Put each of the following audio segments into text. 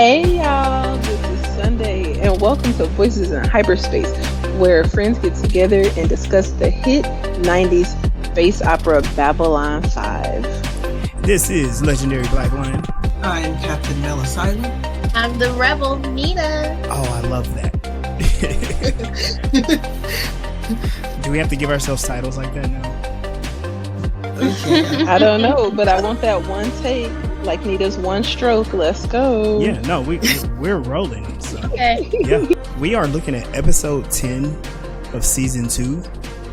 Hey y'all, this is Sunday, and welcome to Voices in Hyperspace, where friends get together and discuss the hit 90s space opera Babylon 5. This is Legendary Black Lion. I'm Captain Melisila. I'm the Rebel, Nita. Oh, I love that. Do we have to give ourselves titles like that now? I don't know, but I want that one take, like Nita's one stroke. Let's go. Yeah, no, we're rolling. So. Okay. Yeah, we are looking at episode 10 of season 2,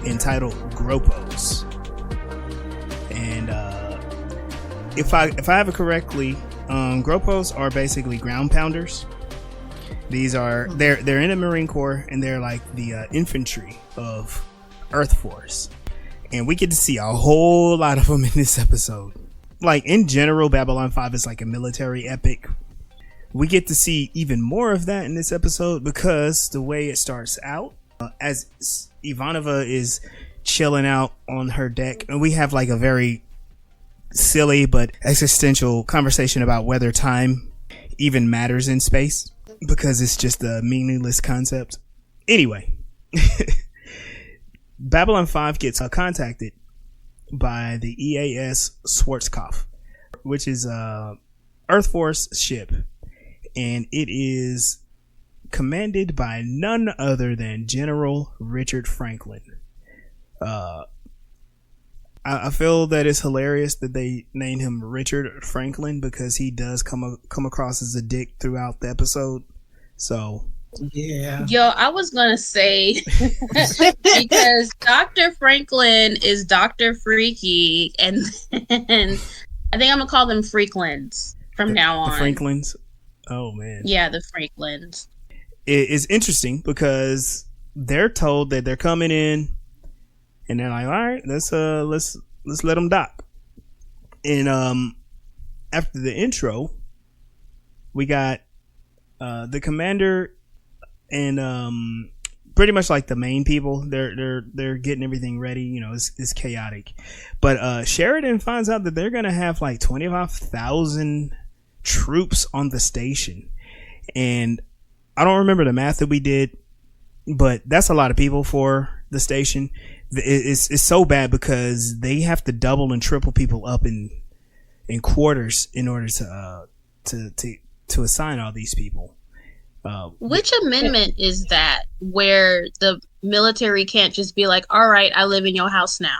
entitled GROPOS. And if I have it correctly, GROPOS are basically ground pounders. These are they're in the Marine Corps, and they're like the infantry of Earth Force. And we get to see a whole lot of them in this episode. Like, in general, Babylon 5 is like a military epic. We get to see even more of that in this episode because the way it starts out, as Ivanova is chilling out on her deck, and we have like a very silly but existential conversation about whether time even matters in space, because it's just a meaningless concept. Anyway. Babylon 5 gets contacted by the EAS Schwarzkopf, which is a Earth Force ship, and it is commanded by none other than General Richard Franklin. I feel that it's hilarious that they named him Richard Franklin, because he does come across as a dick throughout the episode. So yeah. Yo, I was gonna say because Dr. Franklin is Dr. Freaky, and then I think I'm gonna call them Freaklins from now on. The Franklins. Oh man. Yeah, the Franklins. It is interesting because they're told that they're coming in, and they're like, "All right, let's let them dock." And after the intro, we got the commander and pretty much like the main people. They're getting everything ready. You know, it's chaotic. But Sheridan finds out that they're gonna have like 25,000 troops on the station, and I don't remember the math that we did, but that's a lot of people for the station. It's so bad because they have to double and triple people up in quarters in order to assign all these people. Which amendment is that, where the military can't just be like, all right, I live in your house now?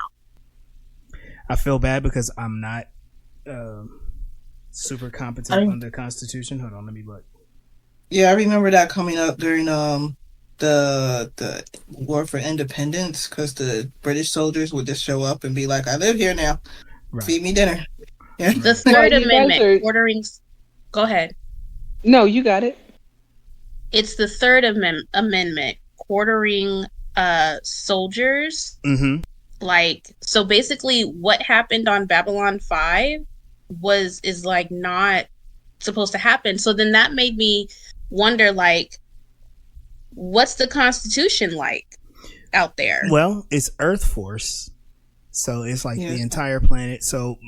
I feel bad because I'm not super competent on the Constitution. Hold on, let me look. Yeah, I remember that coming up during the War for Independence, because the British soldiers would just show up and be like, I live here now. Right. Feed me dinner. Yeah. The Third Amendment, ordering... Go ahead. No, you got it. It's the Third Amendment, quartering soldiers. Mm-hmm. Like, so basically what happened on Babylon 5 is like not supposed to happen. So then that made me wonder, like, what's the Constitution like out there? Well, it's Earth Force, so it's like the entire planet. So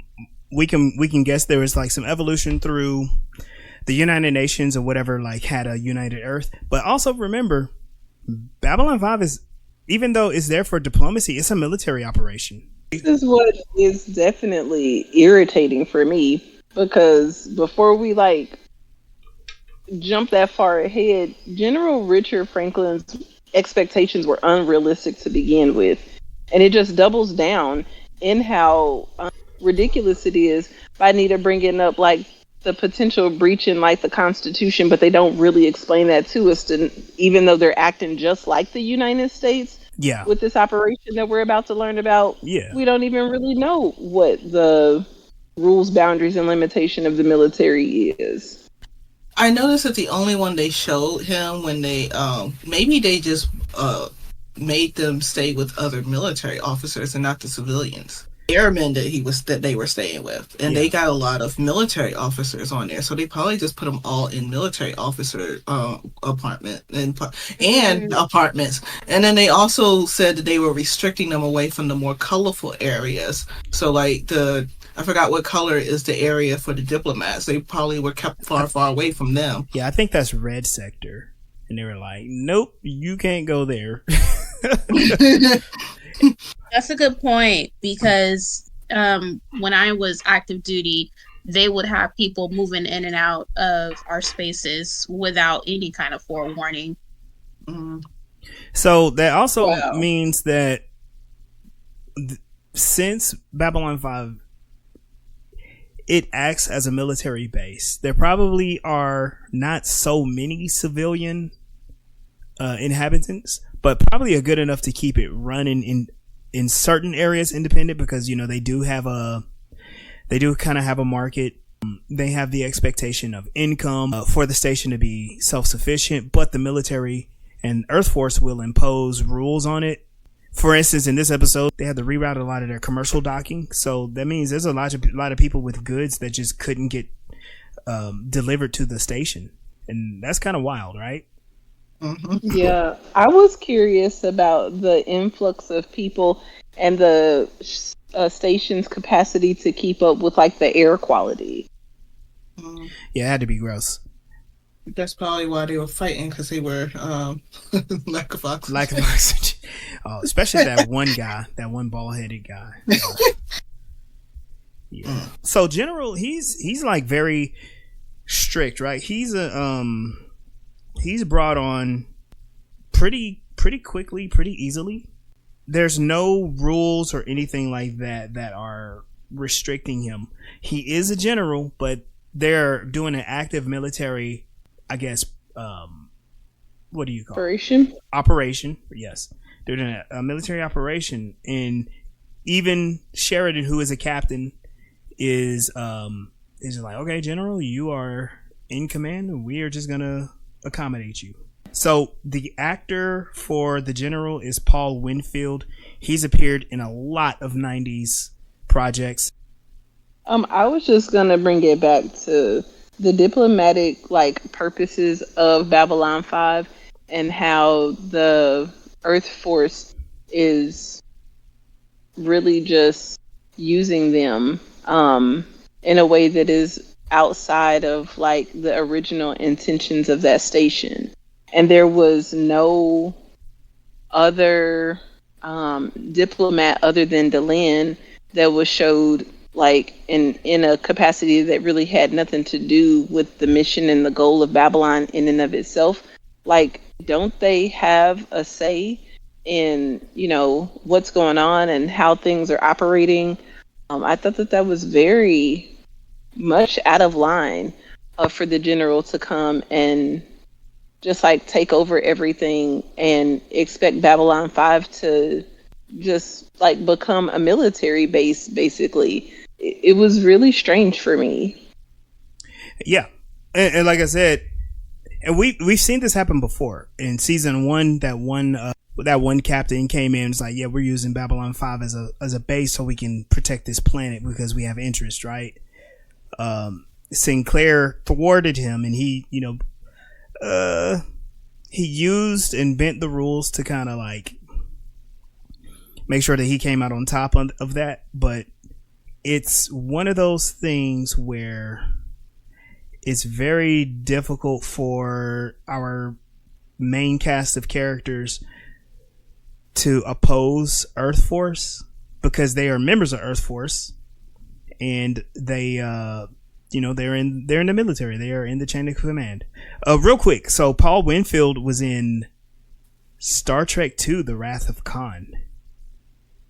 we can guess there was like some evolution through the United Nations or whatever, like had a united Earth. But also remember, Babylon 5 is, even though it's there for diplomacy, it's a military operation. This is what is definitely irritating for me, because before we like jump that far ahead, General Richard Franklin's expectations were unrealistic to begin with, and it just doubles down in how ridiculous it is by Nita bringing up like the potential breach in like the Constitution, but they don't really explain that to us, even though they're acting just like the United States. Yeah. With this operation that we're about to learn about, we don't even really know what the rules, boundaries, and limitation of the military is. I noticed that the only one they showed him when they maybe they just made them stay with other military officers and not the civilians. Airmen that they were staying with, and they got a lot of military officers on there, so they probably just put them all in military officer apartment and apartments. And then they also said that they were restricting them away from the more colorful areas, so like the I forgot what color is the area for the diplomats. They probably were kept far, far away from them. Yeah, I think that's red sector. And they were like, nope, you can't go there. That's a good point, because when I was active duty, they would have people moving in and out of our spaces without any kind of forewarning. Mm. So that also means that since Babylon 5, it acts as a military base, there probably are not so many civilian inhabitants, but probably are good enough to keep it running in certain areas independent, because they do kind of have a market. They have the expectation of income for the station to be self-sufficient, but the military and Earth Force will impose rules on it. For instance, in this episode, they had to reroute a lot of their commercial docking, so that means there's a lot of people with goods that just couldn't get delivered to the station, and that's kind of wild, right? Mm-hmm. Yeah, I was curious about the influx of people and the station's capacity to keep up with like the air quality. Yeah, it had to be gross. That's probably why they were fighting, because they were lack of oxygen. Lack of oxygen. Oh, especially that one guy, that one bald-headed guy. Yeah. So General, he's like very strict, right? He's brought on pretty quickly, pretty easily. There's no rules or anything like that are restricting him. He is a general, but they're doing an active military, I guess, what do you call it? Operation. Yes. They're doing a military operation, and even Sheridan, who is a captain, is like, okay, General, you are in command, and we are just gonna accommodate you. So the actor for the General is Paul Winfield. He's appeared in a lot of 90s projects. I was just gonna bring it back to the diplomatic purposes of Babylon 5 and how the Earth Force is really just using them in a way that is outside of the original intentions of that station. And there was no other diplomat other than Delenn that was showed in a capacity that really had nothing to do with the mission and the goal of Babylon in and of itself. Don't they have a say in what's going on and how things are operating? I thought that was very much out of line for the General to come and just take over everything and expect Babylon 5 to just become a military base. Basically, it was really strange for me. Yeah, and like I said, and we've seen this happen before in season 1. That one captain came in and was like, yeah, we're using Babylon 5 as a base so we can protect this planet because we have interest, right? Sinclair thwarted him, and he used and bent the rules to kind of make sure that he came out on top of that. But it's one of those things where it's very difficult for our main cast of characters to oppose Earth Force because they are members of Earth Force, and they they're in the military. They are in the chain of command. Real quick, so Paul Winfield was in Star Trek II: The Wrath of Khan.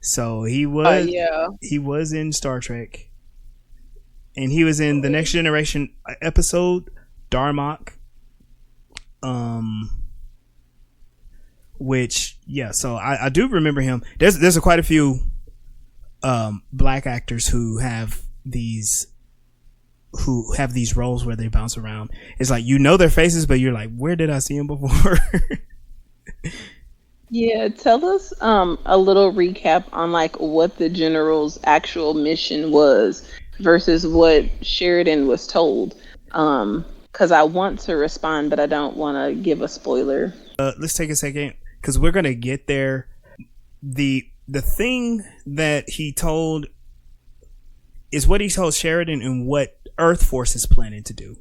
So he was in Star Trek, and he was in the Next Generation episode Darmok. Which so I do remember him. There's quite a few black actors who have these roles where they bounce around. It's their faces, but you're like, where did I see them before? Yeah, tell us a little recap on what the General's actual mission was versus what Sheridan was told. Because I want to respond, but I don't want to give a spoiler. Let's take a second, because we're gonna get there. The thing that he told is what he told Sheridan and what Earth Force is planning to do.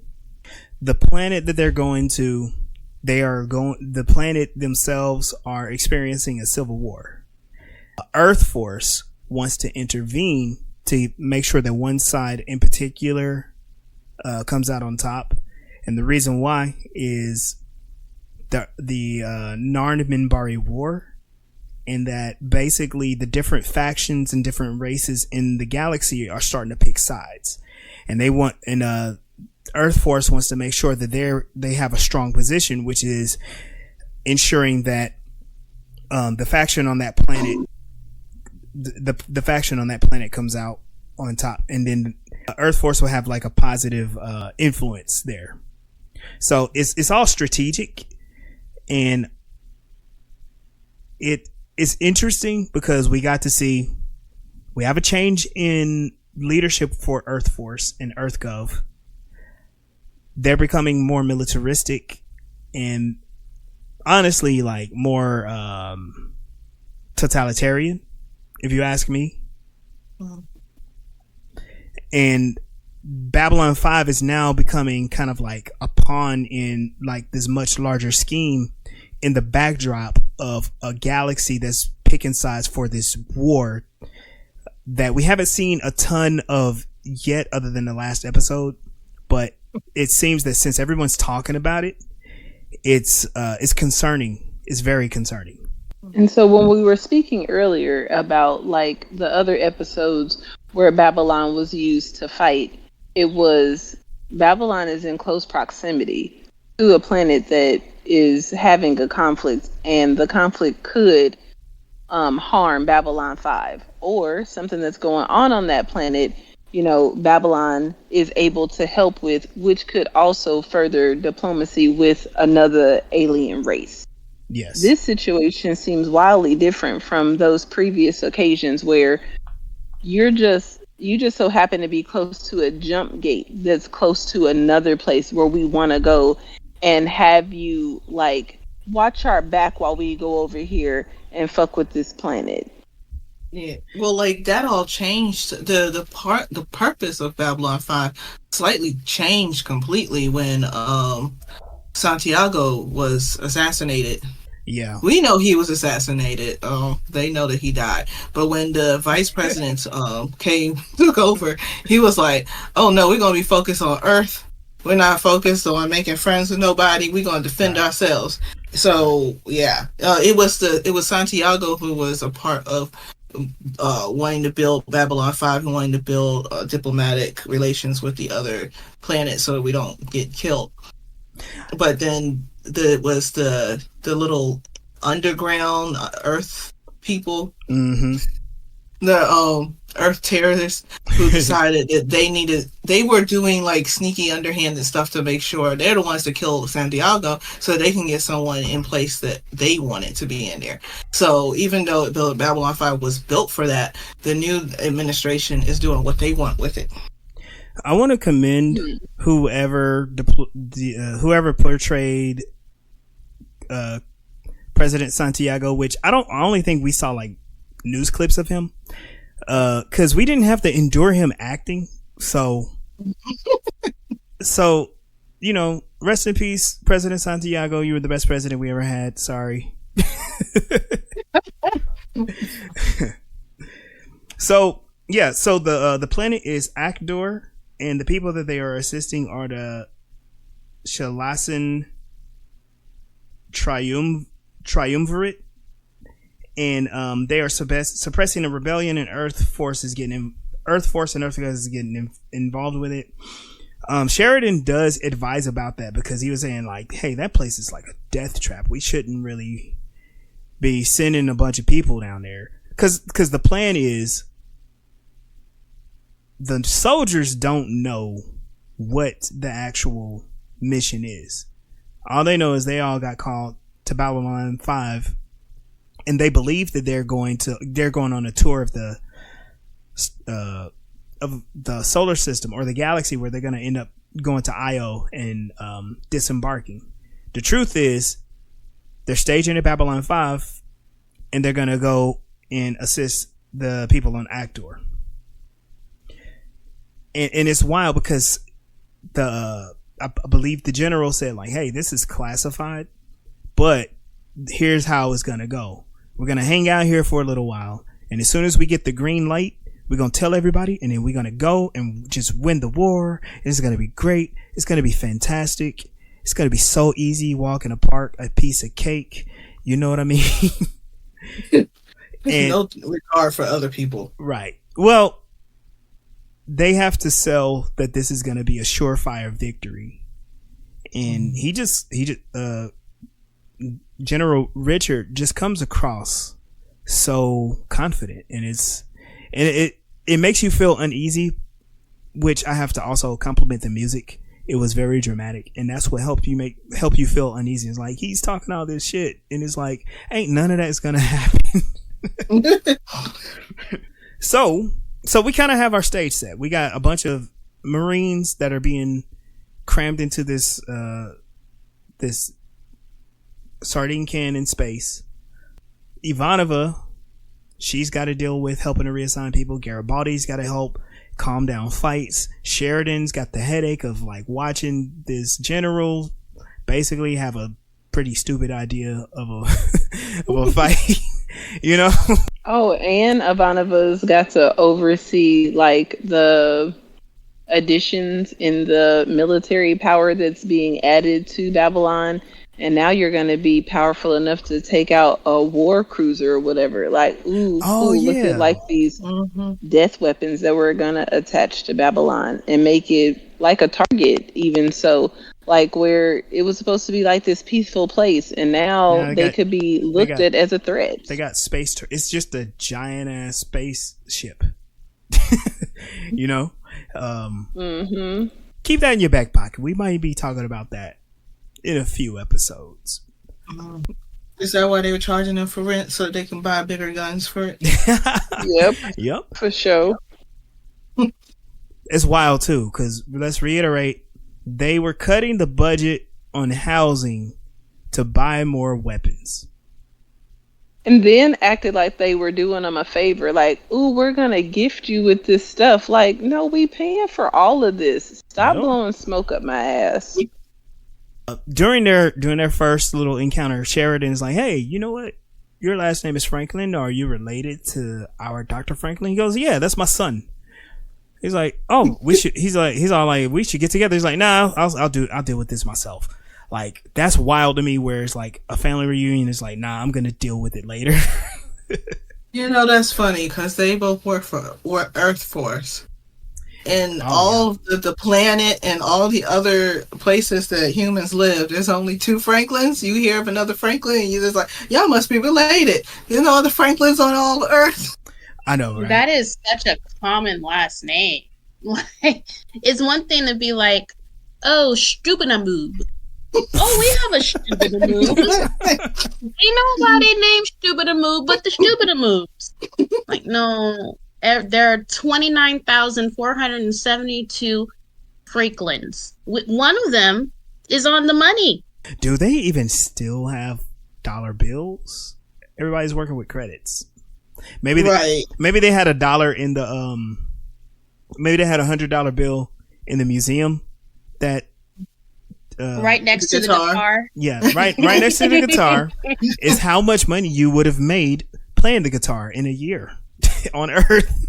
The planet that they're going to, the planet themselves are experiencing a civil war. Earth Force wants to intervene to make sure that one side in particular comes out on top. And the reason why is the Narn Minbari War, and that basically the different factions and different races in the galaxy are starting to pick sides. And Earth Force wants to make sure that they have a strong position, which is ensuring that the faction on that planet, the faction on that planet comes out on top, and then Earth Force will have like a positive influence there. So it's all strategic, and it's interesting because we have a change in leadership for Earth Force and EarthGov. They're becoming more militaristic and honestly like more totalitarian, if you ask me. Mm-hmm. And Babylon 5 is now becoming kind of like a pawn in like this much larger scheme in the backdrop of a galaxy that's picking sides for this war that we haven't seen a ton of yet other than the last episode. But it seems that since everyone's talking about it, it's concerning. It's very concerning. And so when we were speaking earlier about like the other episodes where Babylon was used to fight, it was Babylon is in close proximity to a planet that is having a conflict, and the conflict could harm Babylon 5 or something that's going on that planet. You know, Babylon is able to help with, which could also further diplomacy with another alien race. Yes. This situation seems wildly different from those previous occasions where you just so happen to be close to a jump gate that's close to another place where we want to go, and have you like watch our back while we go over here and fuck with this planet. Yeah, well, like that all changed. The purpose of Babylon 5 slightly changed completely when Santiago was assassinated. Yeah, we know he was assassinated. They know that he died. But when the vice presidents took over, he was like, "Oh no, we're gonna be focused on Earth. We're not focused on making friends with nobody. We're gonna defend ourselves." So yeah, it was Santiago who was a part of wanting to build Babylon 5 and wanting to build diplomatic relations with the other planets so that we don't get killed. But then there was the little underground Earth people, mm-hmm. the Earth terrorists who decided that they were doing like sneaky underhanded stuff to make sure they're the ones that killed Santiago so they can get someone in place that they wanted to be in there. So even though Babylon 5 was built for that, the new administration is doing what they want with it. I want to commend whoever portrayed President Santiago, which I only think we saw like news clips of him, because we didn't have to endure him acting. So you know, rest in peace, President Santiago. You were the best president we ever had. Sorry. So the planet is Akdor, and the people that they are assisting are the Shalasan Triumvirate, and they are suppressing a rebellion, and Earth Force and EarthGov is getting involved with it. Sheridan does advise about that because he was saying like, hey, that place is like a death trap. We shouldn't really be sending a bunch of people down there, because the plan is the soldiers don't know what the actual mission is. All they know is they all got called to Babylon 5, and they believe that they're going on a tour of the solar system or the galaxy, where they're going to end up going to Io and disembarking. The truth is they're staging at Babylon 5, and they're going to go and assist the people on Akdor. and it's wild because I believe the general said like, hey, this is classified, but here's how it's gonna go. We're gonna hang out here for a little while, and as soon as we get the green light, we're gonna tell everybody, and then we're gonna go and just win the war. It's gonna be great. It's gonna be fantastic. It's gonna be so easy. Walk in a park, a piece of cake. You know what I mean? And no regard for other people. Right. Well, they have to sell that this is going to be a surefire victory. And General Richard just comes across so confident, and it makes you feel uneasy, which I have to also compliment the music. It was very dramatic, and that's what help you feel uneasy. It's like he's talking all this shit, and it's like ain't none of that's gonna happen. So we kind of have our stage set. We got a bunch of Marines that are being crammed into this sardine can in space. Ivanova, she's got to deal with helping to reassign people. Garibaldi's got to help calm down fights. Sheridan's got the headache of like watching this general basically have a pretty stupid idea of a fight. You know? Oh, and Ivanova's got to oversee like the additions in the military power that's being added to Babylon. And now you're going to be powerful enough to take out a war cruiser or whatever. Like, look at like these death weapons that we're going to attach to Babylon and make it like a target, even so. Like where it was supposed to be like this peaceful place, and now they could be looked at as a threat. They got space. It's just a giant ass spaceship. You know, keep that in your back pocket. We might be talking about that in a few episodes. Is that why they were charging them for rent so they can buy bigger guns for it? Yep, for sure. It's wild too, because let's reiterate. They were cutting the budget on housing to buy more weapons. And then acted like they were doing them a favor. Like, ooh, we're going to gift you with this stuff. Like, no, we paying for all of this. Stop blowing smoke up my ass. During their first little encounter, Sheridan's like, hey, you know what? Your last name is Franklin. Are you related to our Dr. Franklin? He goes, yeah, that's my son. He's like, oh, we should. He's all like, we should get together. He's like, nah, I'll deal with this myself. Like, that's wild to me. Where it's like a family reunion is like, nah, I'm gonna deal with it later. You know, that's funny because they both work for Earth Force, and the planet and all the other places that humans live. There's only 2 Franklins. You hear of another Franklin, and you're just like, y'all must be related. There's no other Franklins on all Earth. I know, right? That is such a common last name. Like, it's one thing to be like, oh, Stupidamoob. Oh, we have a Stupidamoob. Ain't nobody named Stupidamoob but the Stupidamoobs. Like, no. There are 29,472 Franklins. One of them is on the money. Do they even still have dollar bills? Everybody's working with credits. Maybe they had $1 in the maybe they had $100 bill in the museum that right next to the guitar. Yeah, right next to the guitar is how much money you would have made playing the guitar in a year on Earth.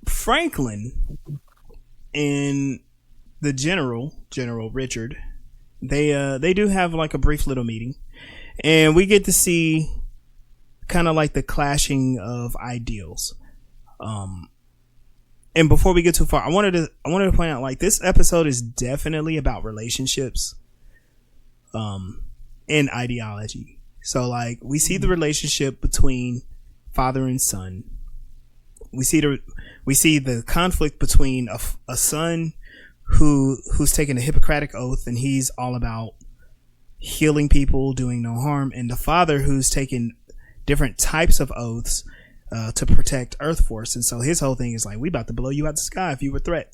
Franklin and the General Richard, they do have like a brief little meeting. And we get to see kind of like the clashing of ideals. And before we get too far, I wanted to point out like this episode is definitely about relationships, and ideology. So like we see the relationship between father and son. We see the conflict between a son who's taken a Hippocratic oath and he's all about healing people, doing no harm, and the father who's taken different types of oaths to protect Earth Force. And so his whole thing is like, we about to blow you out the sky if you were a threat.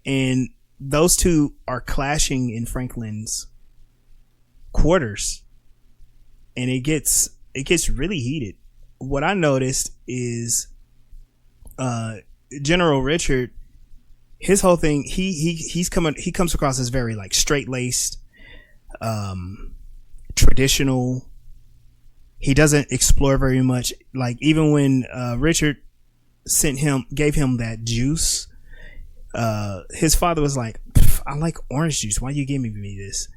And those two are clashing in Franklin's quarters, and it gets really heated. What I noticed is General Richard, his whole thing, he comes across as very like straight laced, traditional. He doesn't explore very much. Like even when Richard gave him that juice, his father was like, "I like orange juice. Why you giving me this?"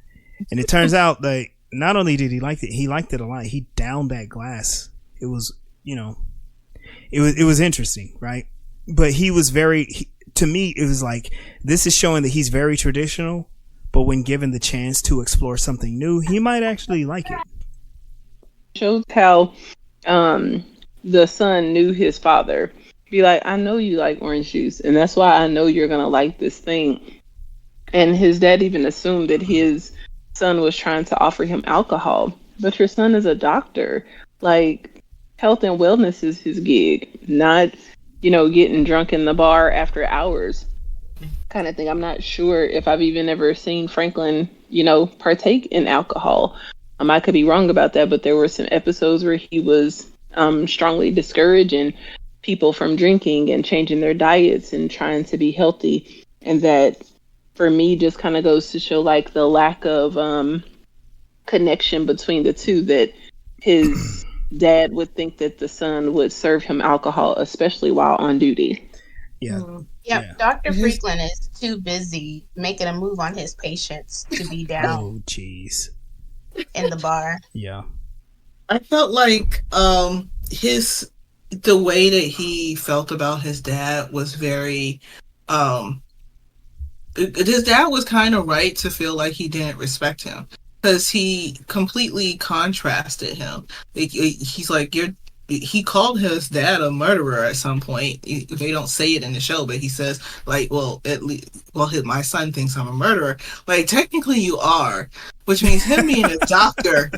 And it turns out that not only did he like it, he liked it a lot. He downed that glass. It was, it was interesting, right? But he was to me, it was like, this is showing that he's very traditional, but when given the chance to explore something new, he might actually like it. Shows how the son knew his father. Be like, I know you like orange juice, and that's why I know you're going to like this thing. And his dad even assumed that his son was trying to offer him alcohol. But your son is a doctor. Like, health and wellness is his gig, not, getting drunk in the bar after hours kind of thing. I'm not sure if I've even ever seen Franklin, partake in alcohol. I could be wrong about that, but there were some episodes where he was strongly discouraging people from drinking and changing their diets and trying to be healthy. And that, for me, just kind of goes to show like the lack of connection between the two, that his dad would think that the son would serve him alcohol, especially while on duty. Yeah. Yeah, Dr. Franklin is too busy making a move on his patients to be down. Oh, jeez. In the bar. Yeah. I felt like the way that he felt about his dad was very his dad was kind of right to feel like he didn't respect him, because he completely contrasted him. He's like, he called his dad a murderer at some point. They don't say it in the show, but he says, like, my son thinks I'm a murderer. Like, technically you are, which means him being a doctor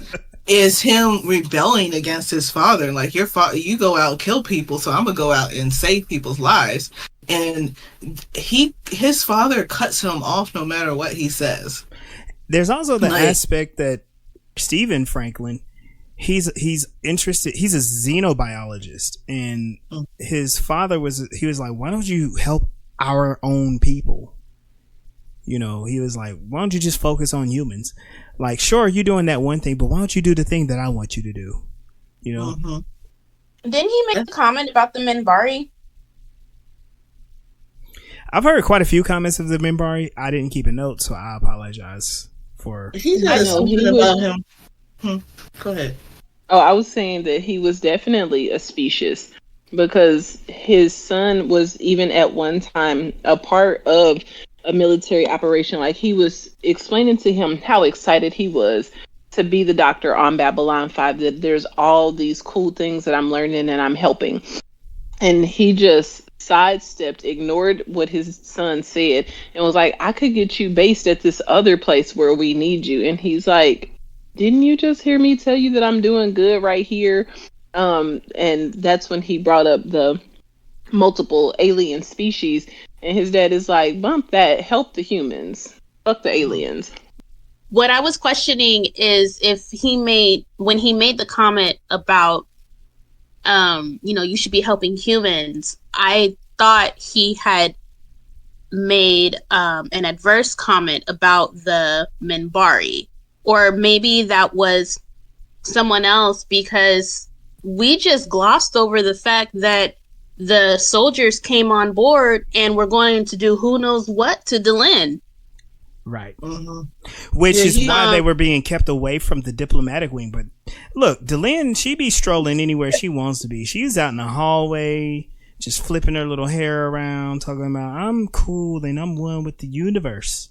is him rebelling against his father. Like, your father, you go out and kill people, so I'm gonna go out and save people's lives. And his father cuts him off no matter what he says. There's also the aspect that Stephen Franklin, he's interested. He's a xenobiologist, and his father was like, why don't you help our own people? He was like, why don't you just focus on humans? Like, sure, you're doing that one thing, but why don't you do the thing that I want you to do? Mm-hmm. Didn't he make a comment about the Minbari? I've heard quite a few comments of the Minbari. I didn't keep a note, so I apologize for. He said something about him. Go ahead. Oh, I was saying that he was definitely a specious, because his son was even at one time a part of a military operation. Like, he was explaining to him how excited he was to be the doctor on Babylon 5, that there's all these cool things that I'm learning and I'm helping. And he just sidestepped, ignored what his son said, and was like, I could get you based at this other place where we need you. And he's like, didn't you just hear me tell you that I'm doing good right here? And that's when he brought up the multiple alien species. And his dad is like, bump that, help the humans, fuck the aliens. What I was questioning is if when he made the comment about, you should be helping humans, I thought he had made an adverse comment about the Minbari. Or maybe that was someone else, because we just glossed over the fact that the soldiers came on board and were going to do who knows what to Delenn. Right. Mm-hmm. Which is why they were being kept away from the diplomatic wing. But look, Delenn, she be strolling anywhere she wants to be. She's out in the hallway, just flipping her little hair around, talking about, I'm cool and I'm one with the universe.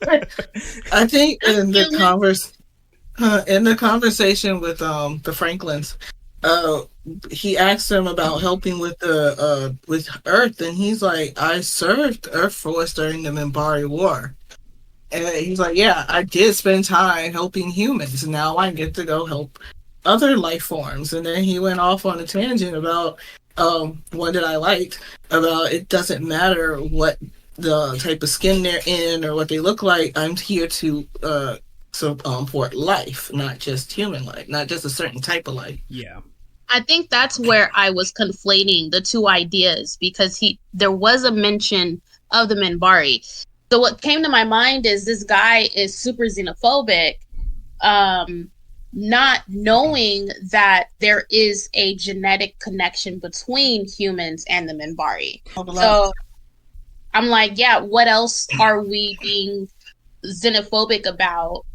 I think in the conversation with the Franklins, he asked them about helping with the with Earth, and he's like, I served Earth Force during the Minbari War. And he's like, yeah, I did spend time helping humans. Now I get to go help other life forms. And then he went off on a tangent about one that I liked, about it doesn't matter what the type of skin they're in or what they look like. I'm here to support life, not just human life, not just a certain type of life. Yeah. I think that's where I was conflating the two ideas, because there was a mention of the Minbari. So what came to my mind is this guy is super xenophobic, not knowing that there is a genetic connection between humans and the Minbari. So I'm like, yeah, what else are we being xenophobic about?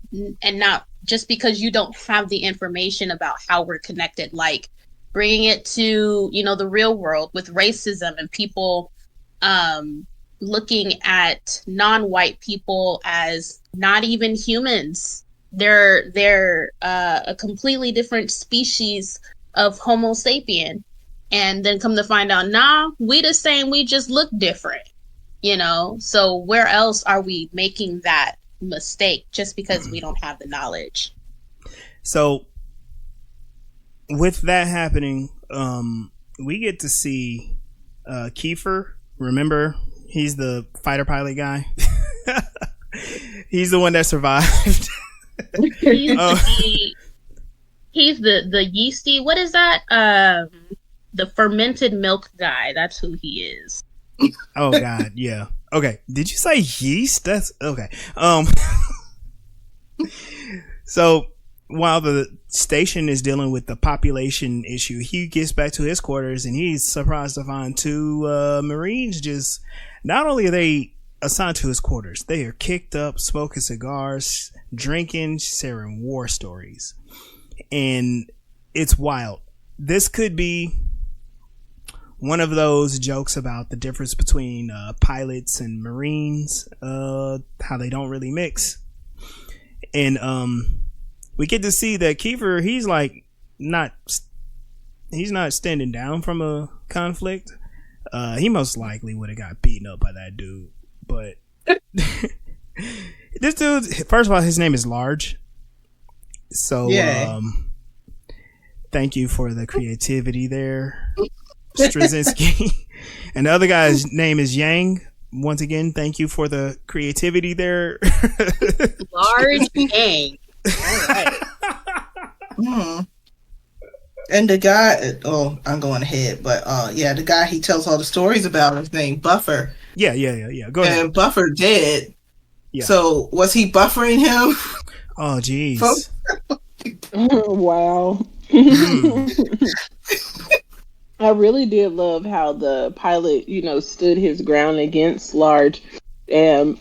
And not just because you don't have the information about how we're connected, like bringing it to, the real world with racism and people looking at non-white people as not even humans. They're a completely different species of Homo sapien, and then come to find out, nah, we the same, we just look different, So where else are we making that mistake just because we don't have the knowledge? So with that happening, we get to see Kiefer. Remember, he's the fighter pilot guy. He's the one that survived. He's the yeasty. What is that? The fermented milk guy. That's who he is. Oh God, yeah. Okay. Did you say yeast? That's okay. So while the station is dealing with the population issue, he gets back to his quarters and he's surprised to find two Marines. Just not only are they assigned to his quarters, they are kicked up, smoking cigars, drinking, sharing war stories, and it's wild. This could be one of those jokes about the difference between pilots and Marines, how they don't really mix. And we get to see that Kiefer, he's not standing down from a conflict. He most likely would have got beaten up by that dude. But this dude, first of all, his name is Large. So thank you for the creativity there, Straczynski. And the other guy's name is Yang. Once again, thank you for the creativity there. Large Yang. All right. And the guy, I'm going ahead, but the guy he tells all the stories about is named Buffer. Yeah. Go ahead. And Buffer dead. Yeah. So was he buffering him? Oh, jeez. Wow. I really did love how the pilot, stood his ground against Large. And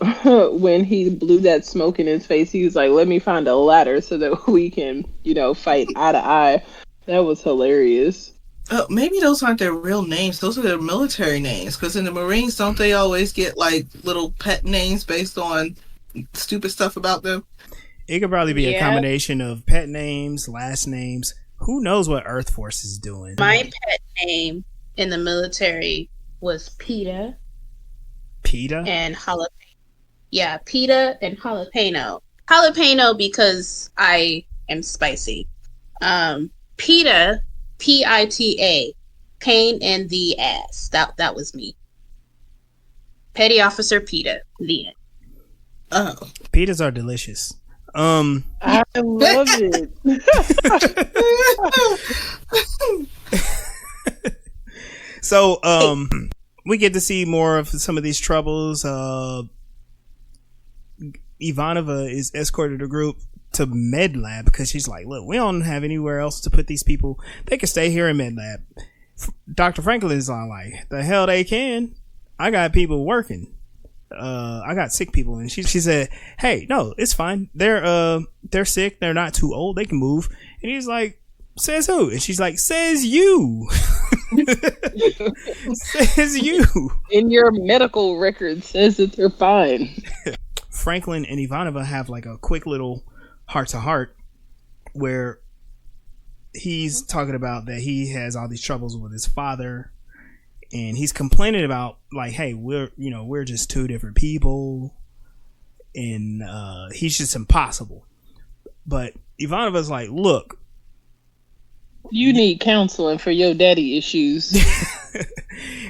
when he blew that smoke in his face, he was like, let me find a ladder so that we can, fight eye to eye. That was hilarious. Maybe those aren't their real names. Those are their military names. Because in the Marines, don't they always get like little pet names based on stupid stuff about them? It could probably be a combination of pet names, last names. Who knows what Earth Force is doing? My pet name in the military was PETA. PETA? And jalapeno. Yeah, PETA and jalapeno. Jalapeno because I am spicy. PETA, PITA, pain in the ass. That was me. Petty Officer PETA. The end. Oh, pitas are delicious. I love it. So, we get to see more of some of these troubles. Ivanova is escorted a group to Med Lab because she's like, look, we don't have anywhere else to put these people. They can stay here in Med Lab. Dr. Franklin's like, the hell they can. I got people working. I got sick people. And she said, hey, no, it's fine. They're sick. They're not too old. They can move. And he's like, says who? And she's like, says you. Says you. In your medical record says that they're fine. Franklin and Ivanova have like a quick little heart to heart where he's talking about that he has all these troubles with his father. And he's complaining about like, hey, we're just two different people, and he's just impossible. But Ivanova's like, look, you need counseling for your daddy issues,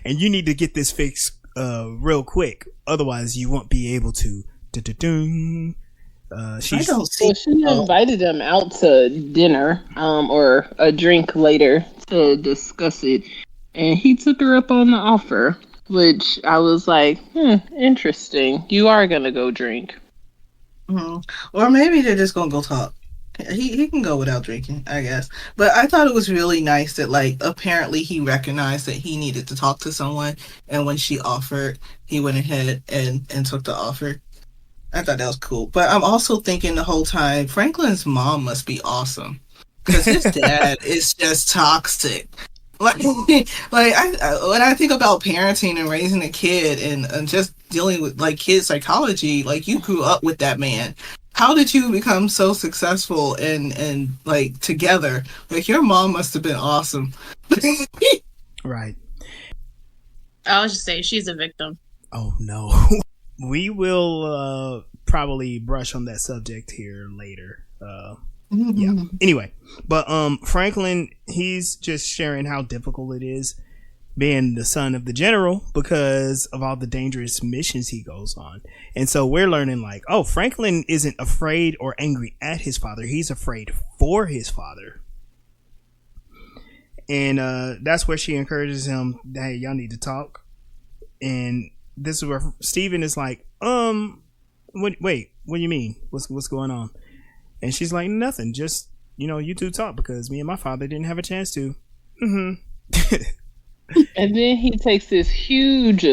and you need to get this fixed real quick, otherwise you won't be able to. She invited him out to dinner or a drink later to discuss it. And he took her up on the offer, which I was like, interesting. You are going to go drink. Mm-hmm. Or maybe they're just gonna go talk. He can go without drinking, I guess. But I thought it was really nice that, like, apparently he recognized that he needed to talk to someone, and when she offered, he went ahead and took the offer. I thought that was cool. But I'm also thinking the whole time, Franklin's mom must be awesome, because his dad is just toxic. Like, when I think about parenting and raising a kid and just dealing with, like, kid psychology, like, you grew up with that man. How did you become so successful and like together? Like, your mom must have been awesome. Right. I was just saying she's a victim. Oh no. We will probably brush on that subject here later. Yeah. Anyway, but Franklin, he's just sharing how difficult it is being the son of the general because of all the dangerous missions he goes on. And so we're learning, like, oh, Franklin isn't afraid or angry at his father. He's afraid for his father. And that's where she encourages him, hey, y'all need to talk. And this is where Steven is like, wait, what do you mean? What's going on? And she's like, nothing. Just, you two talk because me and my father didn't have a chance to. Mm-hmm. And then he takes this huge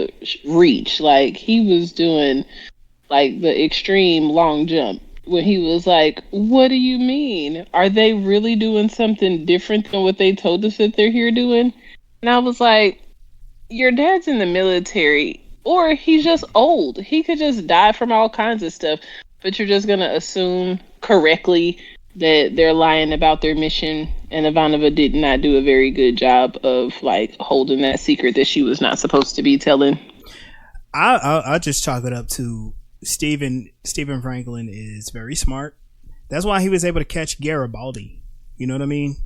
reach. Like, he was doing, like, the extreme long jump when he was like, what do you mean? Are they really doing something different than what they told us that they're here doing? And I was like, your dad's in the military, or he's just old. He could just die from all kinds of stuff. But you're just going to assume correctly that they're lying about their mission, and Ivanova did not do a very good job of, like, holding that secret that she was not supposed to be telling. I'll just chalk it up to Stephen Franklin is very smart. That's why he was able to catch Garibaldi. You know what I mean?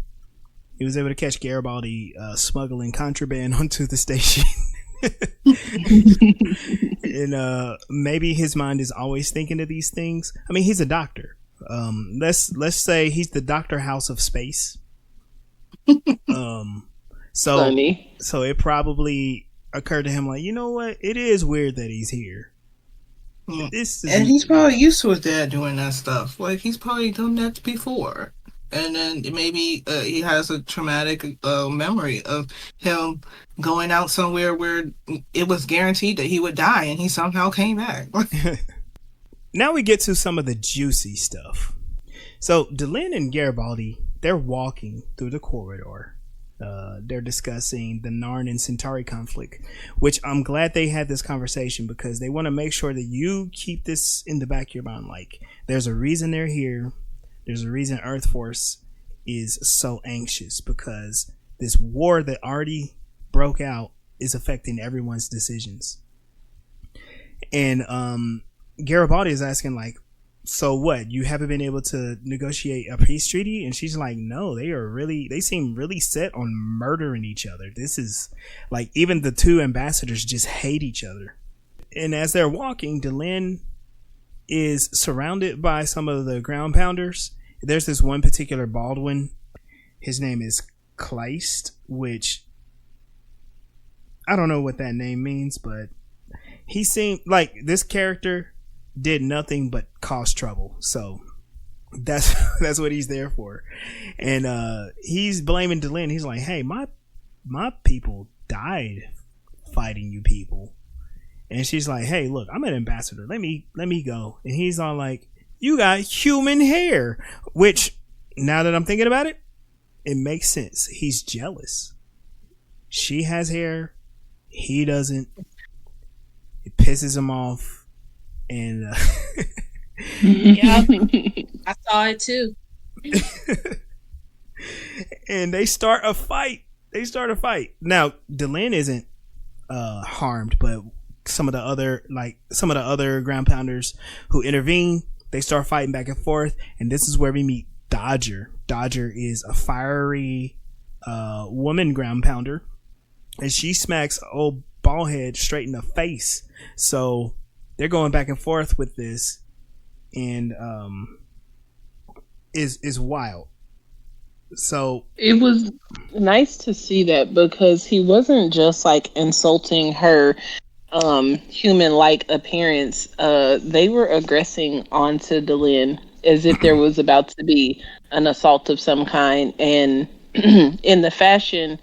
He was able to catch Garibaldi smuggling contraband onto the station. And maybe his mind is always thinking of these things. I mean, he's a doctor. Let's say he's the Dr. House of space. So it probably occurred to him, like, you know what? It is weird that he's here. And he's probably used to his dad doing that stuff. Like, he's probably done that before. And then maybe he has a traumatic memory of him going out somewhere where it was guaranteed that he would die, and he somehow came back. Now we get to some of the juicy stuff. So Delenn and Garibaldi, they're walking through the corridor. They're discussing the Narn and Centauri conflict, which I'm glad they had this conversation because they want to make sure that you keep this in the back of your mind. Like, there's a reason they're here. There's a reason Earth Force is so anxious, because this war that already broke out is affecting everyone's decisions. And Garibaldi is asking, like, so what? You haven't been able to negotiate a peace treaty? And she's like, no, they seem really set on murdering each other. This is like, even the two ambassadors just hate each other. And as they're walking, Delenn is surrounded by some of the ground pounders. There's this one particular Baldwin. His name is Kleist, which I don't know what that name means, but he seemed like this character did nothing but cause trouble. So that's what he's there for. And he's blaming Delenn. He's like, hey, my people died fighting you people. And she's like, hey, look, I'm an ambassador. Let me go. And he's all like, you got human hair, which, now that I'm thinking about it, it makes sense. He's jealous. She has hair. He doesn't. It pisses him off. And yeah, I saw it too. And they start a fight. Now, Delenn isn't harmed, but some of the other ground pounders who intervene, they start fighting back and forth. And this is where we meet Dodger. Dodger is a fiery woman ground pounder, and she smacks old Ballhead straight in the face. So they're going back and forth with this, and is wild. So It was nice to see that because he wasn't just like insulting her human like appearance. They were aggressing onto Delenn as if there was about to be an assault of some kind, and in the fashion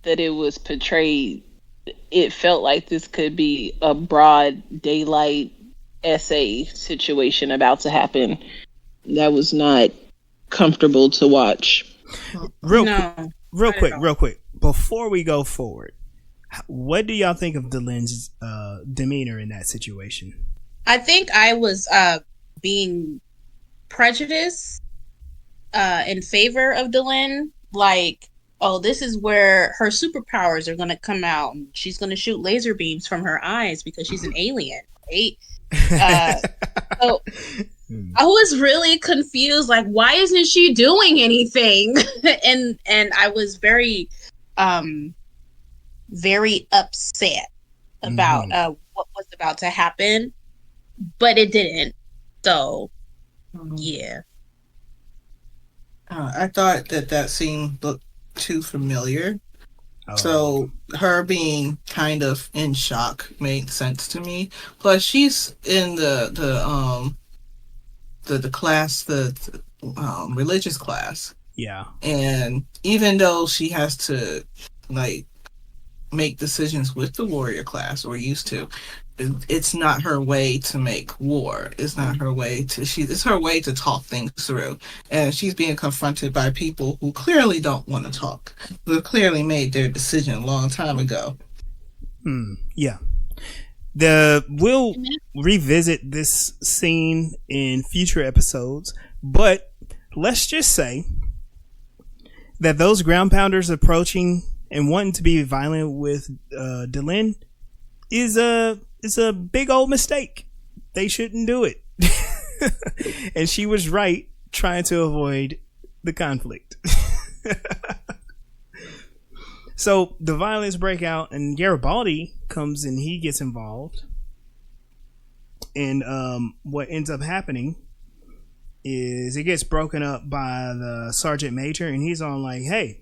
that it was portrayed, it felt like this could be a broad daylight essay situation about to happen. That was not comfortable to watch. Real quick, before we go forward, what do y'all think of Delenn's demeanor in that situation? I think I was being prejudiced in favor of Delenn. Like, oh, this is where her superpowers are going to come out, and she's going to shoot laser beams from her eyes because she's an alien, right? So I was really confused. Like, why isn't she doing anything? and I was very very upset about what was about to happen, but it didn't. So, yeah. I thought that scene looked too familiar. Oh. So her being kind of in shock made sense to me. Plus, she's in the class, the religious class. Yeah. And even though she has to like make decisions with the warrior class, or used to, it's not her way to make war. It's not her way to it's her way to talk things through. And she's being confronted by people who clearly don't want to talk, who clearly made their decision a long time ago. Yeah. We'll revisit this scene in future episodes, but let's just say that those ground pounders approaching and wanting to be violent with Delenn is a big old mistake. They shouldn't do it. And she was right trying to avoid the conflict. So the violence break out and Garibaldi comes and he gets involved. And what ends up happening is it gets broken up by the sergeant major, and he's on like, hey,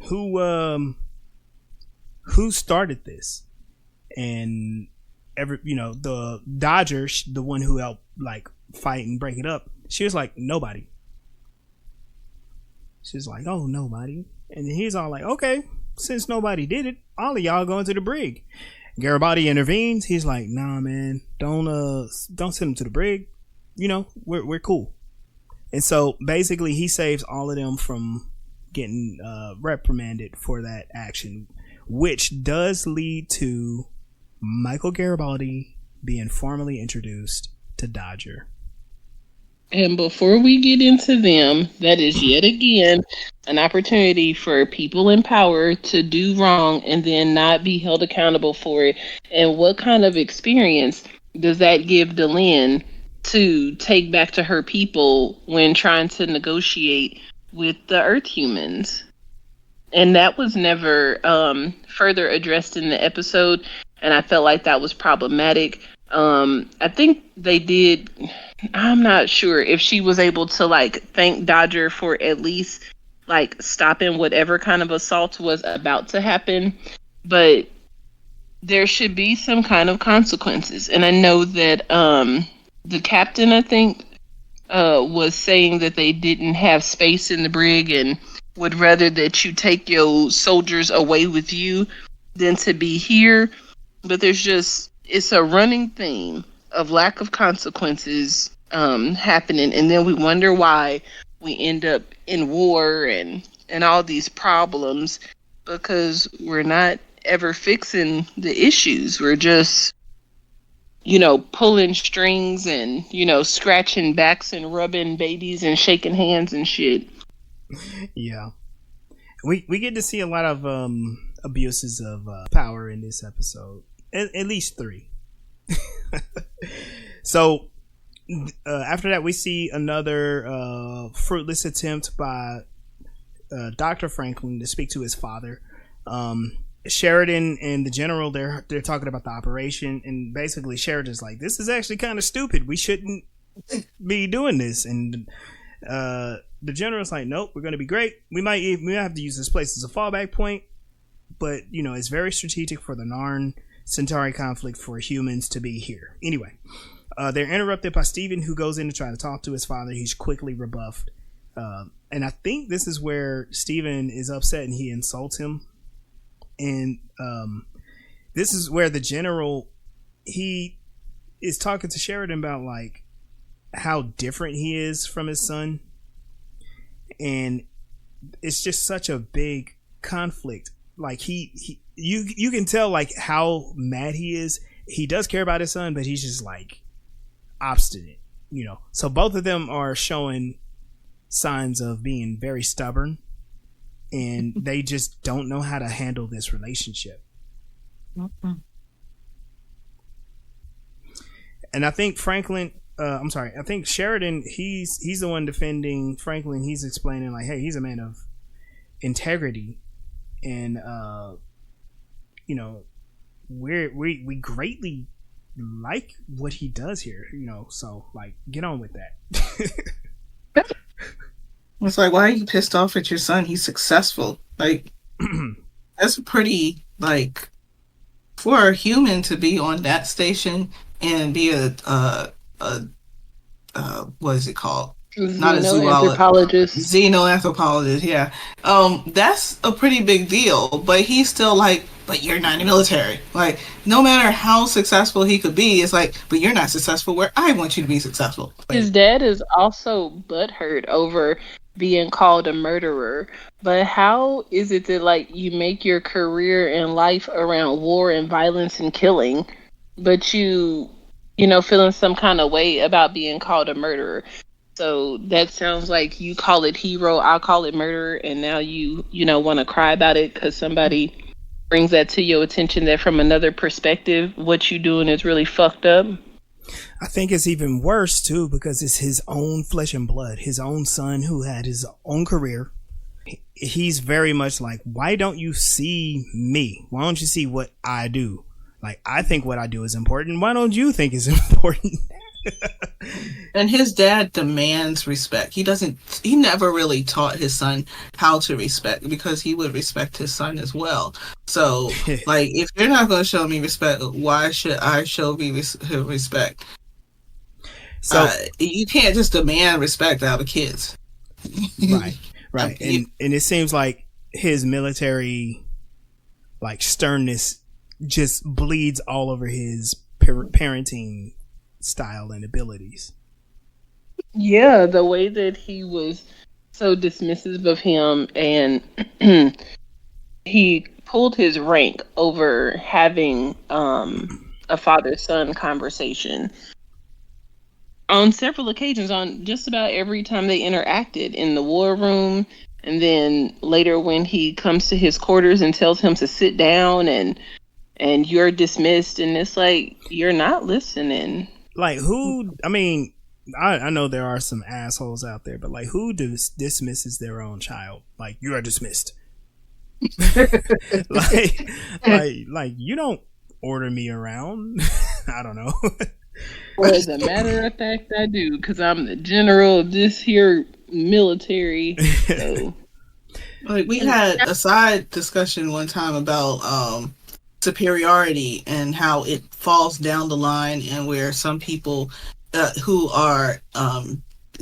who started this? And the Dodger, the one who helped like fight and break it up, she was like, nobody. She's like, oh, nobody. And he's all like, okay, since nobody did it, all of y'all go into the brig. Garibaldi intervenes. He's like, nah, man, don't send him to the brig. We're cool. And so basically he saves all of them from getting reprimanded for that action, which does lead to Michael Garibaldi being formally introduced to Dodger. And before we get into them, that is yet again an opportunity for people in power to do wrong and then not be held accountable for it. And what kind of experience does that give Delenn to take back to her people when trying to negotiate with the Earth humans? And that was never further addressed in the episode, and I felt like that was problematic. I think they did. I'm not sure if she was able to like thank Dodger for at least like stopping whatever kind of assault was about to happen, but there should be some kind of consequences. And I know that the captain, I think, was saying that they didn't have space in the brig and would rather that you take your soldiers away with you than to be here. But it's a running theme of lack of consequences happening, and then we wonder why we end up in war and all these problems, because we're not ever fixing the issues. We're just pulling strings and scratching backs and rubbing babies and shaking hands and shit. Yeah, we get to see a lot of abuses of power in this episode. At least 3. So after that, we see another fruitless attempt by Dr. Franklin to speak to his father. Sheridan and the general, they're talking about the operation, and basically Sheridan's like, this is actually kind of stupid. We shouldn't be doing this. And The general's like, nope, we're going to be great. We might have to use this place as a fallback point, but it's very strategic for the Narn Centauri conflict for humans to be here. Anyway, they're interrupted by Steven, who goes in to try to talk to his father. He's quickly rebuffed. And I think this is where Steven is upset and he insults him. And this is where the general, he is talking to Sheridan about like how different he is from his son. And it's just such a big conflict. Like you can tell like how mad he is. He does care about his son, but he's just like obstinate, So both of them are showing signs of being very stubborn, and they just don't know how to handle this relationship. And I think I think Sheridan, he's the one defending Franklin. He's explaining like, hey, he's a man of integrity, and we greatly like what he does here, so like get on with that. It's like, why are you pissed off at your son? He's successful. Like, that's pretty, like, for a human to be on that station and be a what is it called? Not a xenoanthropologist. Xenoanthropologist, yeah. That's a pretty big deal, but he's still like, but you're not in the military. Like, no matter how successful he could be, it's like, but you're not successful where I want you to be successful. His dad is also butthurt over being called a murderer. But how is it that like you make your career in life around war and violence and killing, but you feeling some kind of way about being called a murderer? So that sounds like you call it hero, I'll call it murder, and now you want to cry about it because somebody brings that to your attention that from another perspective, what you doing is really fucked up. I think it's even worse too because it's his own flesh and blood, his own son who had his own career. He's very much like, why don't you see me? Why don't you see what I do? Like, I think what I do is important. Why don't you think it's important? And his dad demands respect. He never really taught his son how to respect because he would respect his son as well. So, like, if you're not going to show me respect, why should I show me respect? So you can't just demand respect out of kids. Right. And it seems like his military, like, sternness just bleeds all over his parenting style and abilities. Yeah, the way that he was so dismissive of him, and he pulled his rank over having a father-son conversation on several occasions, on just about every time they interacted in the war room, and then later when he comes to his quarters and tells him to sit down and you're dismissed, and it's like, you're not listening. Like, who, I mean, I know there are some assholes out there, but like, who dismisses their own child? Like, you are dismissed. like you don't order me around. I don't know. Well, as a matter of fact, I do, because I'm the general of this here military. So. Like, we had a side discussion one time about superiority and how it falls down the line, and where some people who are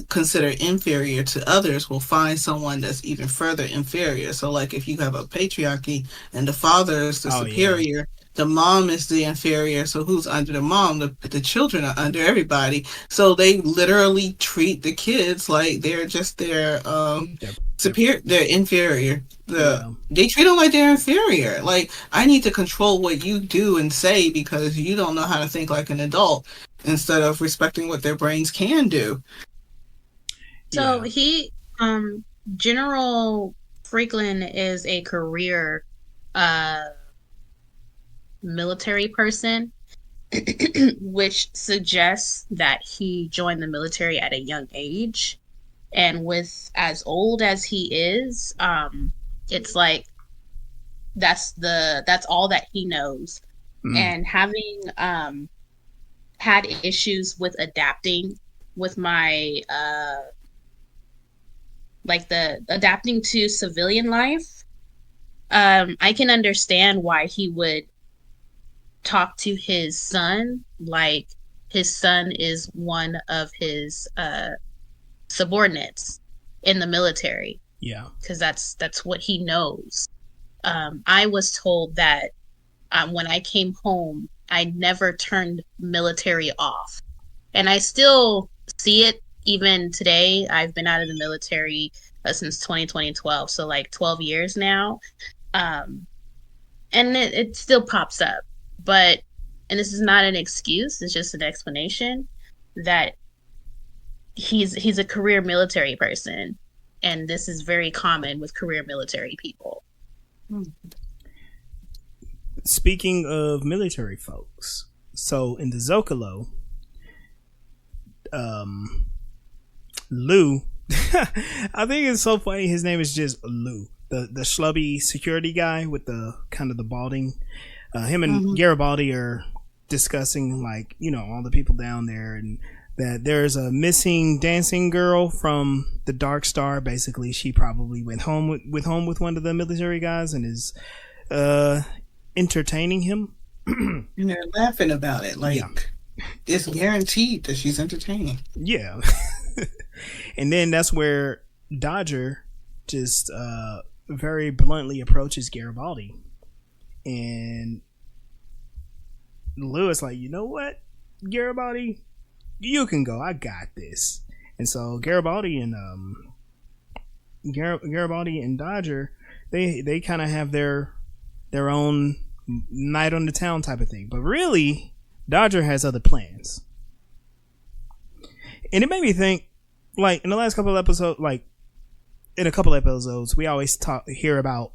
considered inferior to others will find someone that's even further inferior. So, like, if you have a patriarchy and the father is the superior, the mom is the inferior, so who's under the mom? The children are under everybody. So they literally treat the kids like they're just their superior. They're inferior. They treat them like they're inferior. Like, I need to control what you do and say because you don't know how to think like an adult, instead of respecting what their brains can do. So General Franklin is a career military person, which suggests that he joined the military at a young age, and with as old as he is, it's like that's all that he knows. And having had issues with adapting with my like the adapting to civilian life, I can understand why he would talk to his son like his son is one of his subordinates in the military. Yeah. Because that's what he knows. I was told that when I came home, I never turned military off. And I still see it even today. I've been out of the military since 2012, so like 12 years now. And it still pops up. But, and this is not an excuse, it's just an explanation that he's a career military person. And this is very common with career military people. Speaking of military folks, so in the Zocalo, Lou, I think it's so funny. His name is just Lou, the schlubby security guy with the kind of the balding. Him and Garibaldi are discussing, like, you know, all the people down there, and that there's a missing dancing girl from the Dark Star. Basically, she probably went home with one of the military guys and is entertaining him. And they're laughing about it, like, it's guaranteed that she's entertaining. Yeah. And then that's where Dodger just very bluntly approaches Garibaldi, and Lewis like, you know what, Garibaldi, you can go, I got this. And so Garibaldi and Dodger, they kind of have their own night on the town type of thing, but really Dodger has other plans. And it made me think, like, in the last couple of episodes, like in a couple of episodes, we always hear about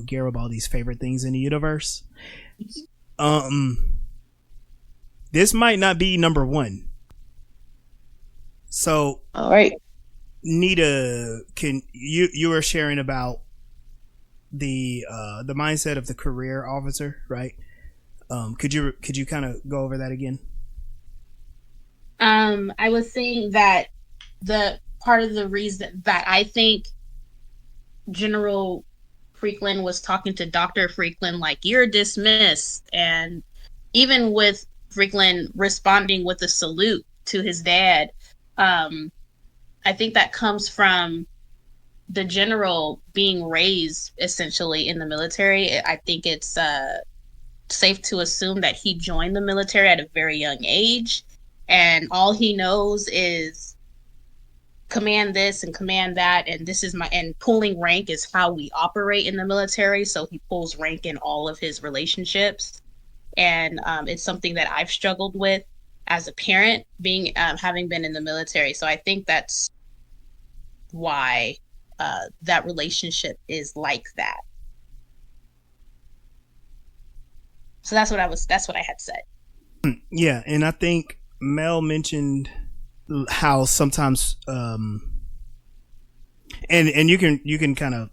Garibaldi's favorite things in the universe. This might not be number one. So, all right, Nita, can you were sharing about the mindset of the career officer, right? Could you kind of go over that again? I was saying that the part of the reason that I think General Freeland was talking to Dr. Freeland like, you're dismissed, and even with Freeland responding with a salute to his dad, I think that comes from the general being raised essentially in the military. I think it's safe to assume that he joined the military at a very young age, and all he knows is command this and command that, and this is and pulling rank is how we operate in the military. So he pulls rank in all of his relationships, and it's something that I've struggled with as a parent, being having been in the military. So I think that's why that relationship is like that. So that's what I had said. Yeah, and I think Mel mentioned how sometimes and you can kind of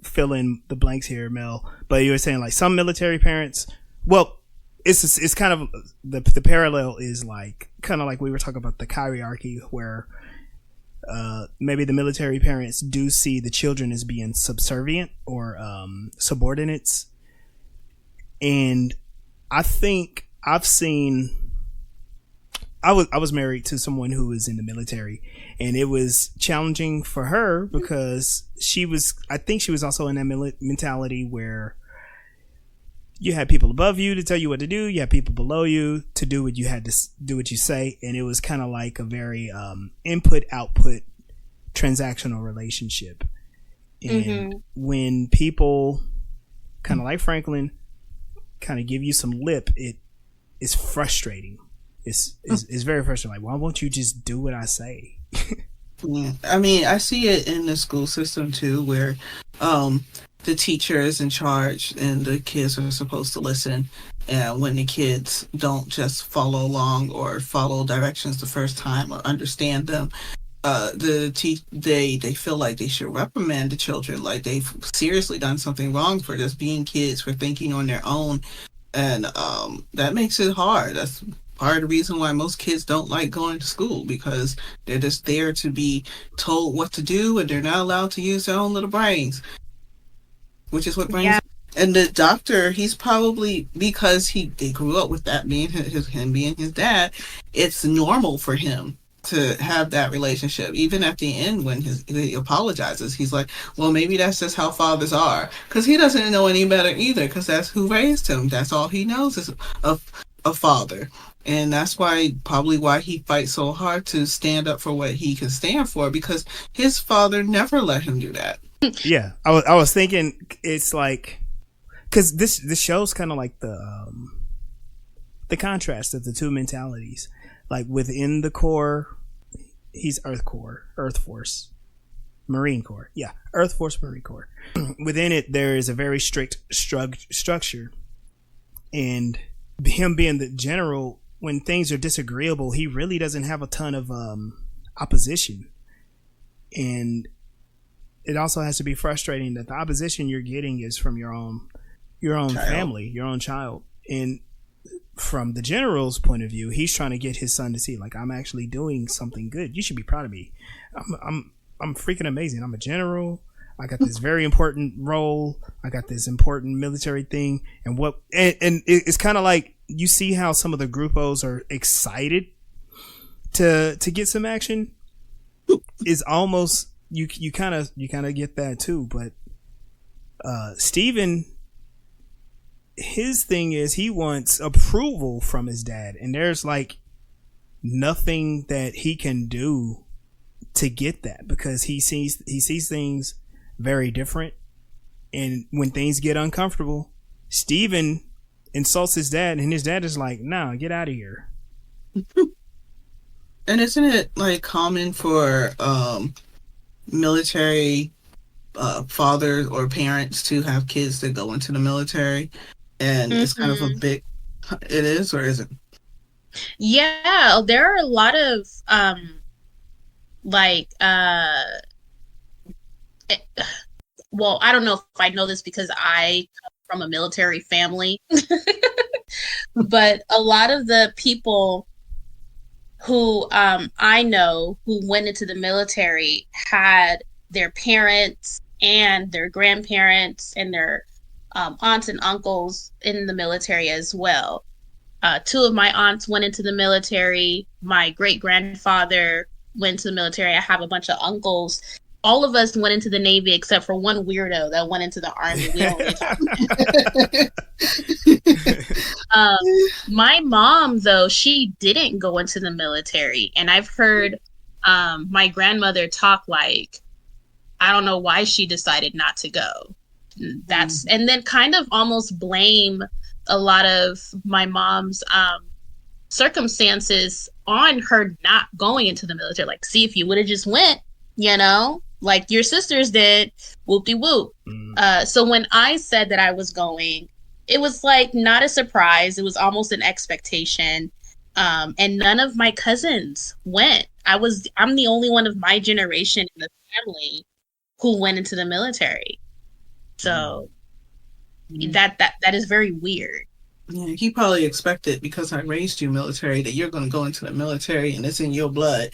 fill in the blanks here, Mel, but you were saying like some military parents, well, it's kind of the parallel is like kind of like we were talking about the hierarchy, where maybe the military parents do see the children as being subservient or subordinates. And I think I've seen, I was married to someone who was in the military, and it was challenging for her because I think she was also in that mentality where you had people above you to tell you what to do, you had people below you to do what you had to do, what you say, and it was kind of like a very input output transactional relationship. And when people kind of like Franklin kind of give you some lip, it is frustrating. It's very frustrating. Like, why won't you just do what I say? Yeah. I mean, I see it in the school system too, where the teacher is in charge and the kids are supposed to listen. And when the kids don't just follow along or follow directions the first time or understand them, they feel like they should reprimand the children, like they've seriously done something wrong for just being kids, for thinking on their own. And that makes it hard. That's part of the reason why most kids don't like going to school, because they're just there to be told what to do and they're not allowed to use their own little brains, which is what brings. Yeah. And the doctor, he's probably, because he grew up with that being him being his dad, it's normal for him to have that relationship. Even at the end when he apologizes, he's like, well, maybe that's just how fathers are, because he doesn't know any better either, because that's who raised him. That's all he knows is a father. And that's probably why he fights so hard to stand up for what he can stand for, because his father never let him do that. Yeah, I was thinking, it's like, because this show's kind of like the contrast of the two mentalities. Like within the Corps, he's Earth Force, Marine Corps. Yeah, Earth Force, Marine Corps. Within it, there is a very strict structure, and him being the general, when things are disagreeable, he really doesn't have a ton of opposition, and it also has to be frustrating that the opposition you're getting is from your own family, your own child. And from the general's point of view, he's trying to get his son to see, like, I'm actually doing something good. You should be proud of me. I'm freaking amazing. I'm a general. I got this very important role. I got this important military thing. And it's kind of like, you see how some of the GROPOS are excited to get some action. Is almost, you kind of get that too. But Steven, his thing is he wants approval from his dad, and there's like nothing that he can do to get that, because he sees things very different. And when things get uncomfortable, Steven insults his dad, and his dad is like, "No, get out of here." And isn't it like common for military fathers or parents to have kids that go into the military? And it's kind of a big, it is, or isn't? Yeah, there are a lot of well, I don't know if I know this because I come from a military family, but a lot of the people who I know who went into the military had their parents and their grandparents and their aunts and uncles in the military as well. Two of my aunts went into the military. My great-grandfather went to the military. I have a bunch of uncles. All of us went into the Navy except for one weirdo that went into the Army. We don't my mom, though, she didn't go into the military. And I've heard my grandmother talk like, I don't know why she decided not to go. And then kind of almost blame a lot of my mom's circumstances on her not going into the military. Like, see, if you would have just went, like your sisters did, whoop-de-whoop. So when I said that I was going, it was like not a surprise. It was almost an expectation. And none of my cousins went. I'm the only one of my generation in the family who went into the military. So that is very weird. Yeah, he probably expected, because I raised you military, that you're going to go into the military and it's in your blood.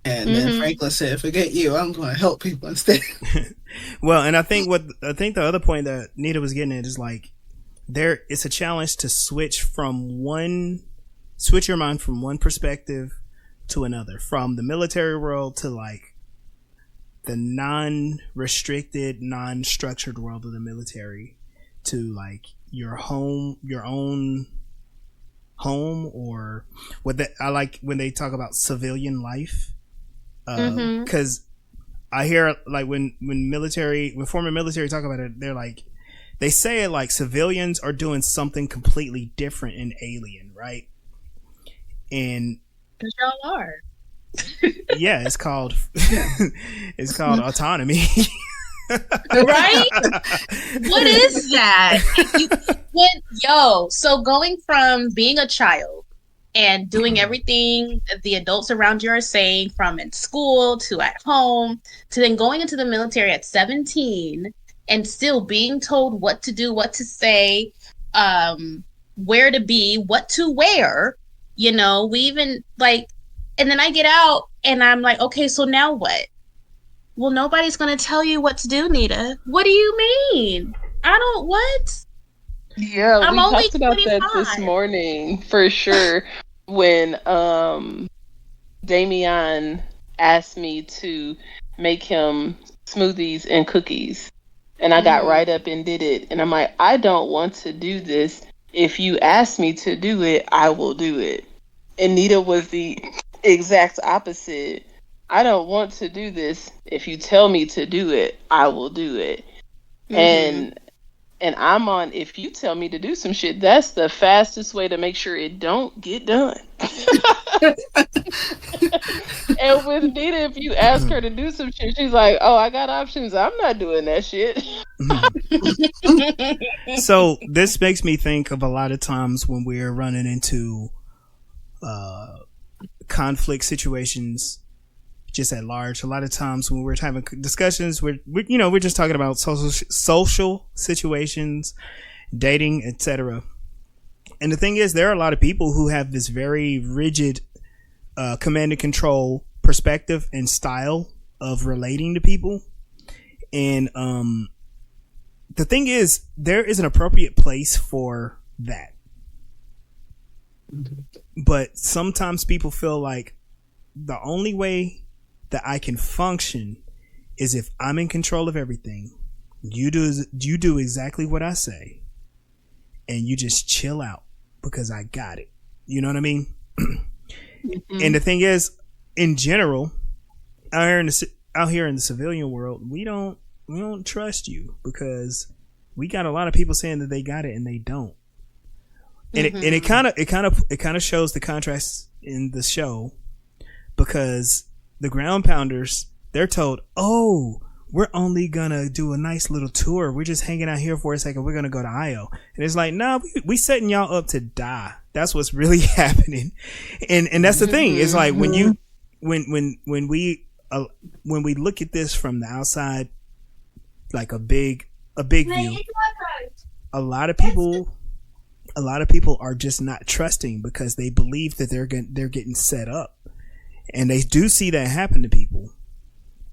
And then Franklin said, forget you, I'm going to help people instead. Well, and I think the other point that Nita was getting at is like, it's a challenge to switch your mind from one perspective to another, from the military world to like the non-restricted, non-structured world of the military, to like your own home, or I like when they talk about civilian life, because I hear like when former military talk about it, they're like, they say it like civilians are doing something completely different and alien, right? And because y'all are. Yeah, it's called autonomy. Right? What is that? So going from being a child and doing everything the adults around you are saying, from in school to at home, to then going into the military at 17 and still being told what to do, what to say, where to be, what to wear, We even like, and then I get out and I'm like, okay, so now what? Well, nobody's going to tell you what to do, Nita. What do you mean? I don't, what? Yeah, I'm we only talked about that this 25. morning for sure when Damian asked me to make him smoothies and cookies. And I got right up and did it. And I'm like, I don't want to do this. If you ask me to do it, I will do it. And Nita was the exact opposite. I don't want to do this. If you tell me to do it, I will do it. And I'm on, if you tell me to do some shit, that's the fastest way to make sure it don't get done. And with Nita, if you ask her to do some shit, she's like, oh, I got options. I'm not doing that shit. So this makes me think of a lot of times when we're running into conflict situations just at large. A lot of times when we're having discussions, we're just talking about social situations, dating, etc. And the thing is, there are a lot of people who have this very rigid command and control perspective and style of relating to people. And the thing is, there is an appropriate place for that. But sometimes people feel like the only way that I can function is if I'm in control of everything. You do exactly what I say, and you just chill out because I got it. You know what I mean? And the thing is, in general, out here in the civilian world, we don't trust you because we got a lot of people saying that they got it and they don't. And it kind of shows the contrast in the show, because the ground pounders, they're told, oh, we're only gonna do a nice little tour. We're just hanging out here for a second. We're gonna go to Io. And it's like, no, we setting y'all up to die. That's what's really happening. And that's the thing. It's like when we look at this from the outside, like a big view, a lot of people are just not trusting because they believe that they're getting set up. And they do see that happen to people.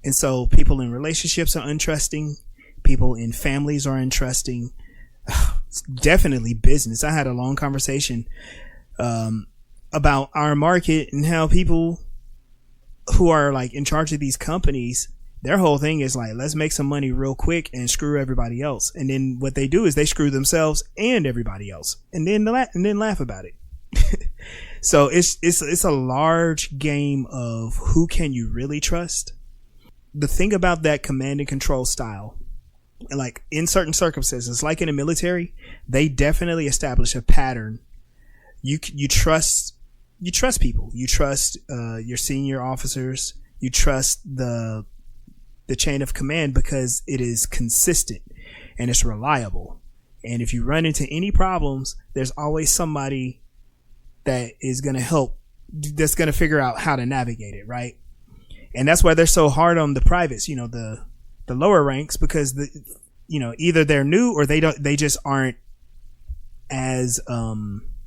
And so people in relationships are untrusting. People in families are untrusting. It's definitely business. I had a long conversation about our market and how people who are like in charge of these companies, their whole thing is like, let's make some money real quick and screw everybody else. And then what they do is they screw themselves and everybody else, and then laugh about it. So it's a large game of who can you really trust. The thing about that command and control style, like in certain circumstances, like in the military, they definitely establish a pattern. You trust people. You trust your senior officers. You trust the chain of command because it is consistent and it's reliable. And if you run into any problems, there's always somebody that is going to help, that's going to figure out how to navigate it, right? And that's why they're so hard on the privates, the lower ranks, because either they're new or they just aren't as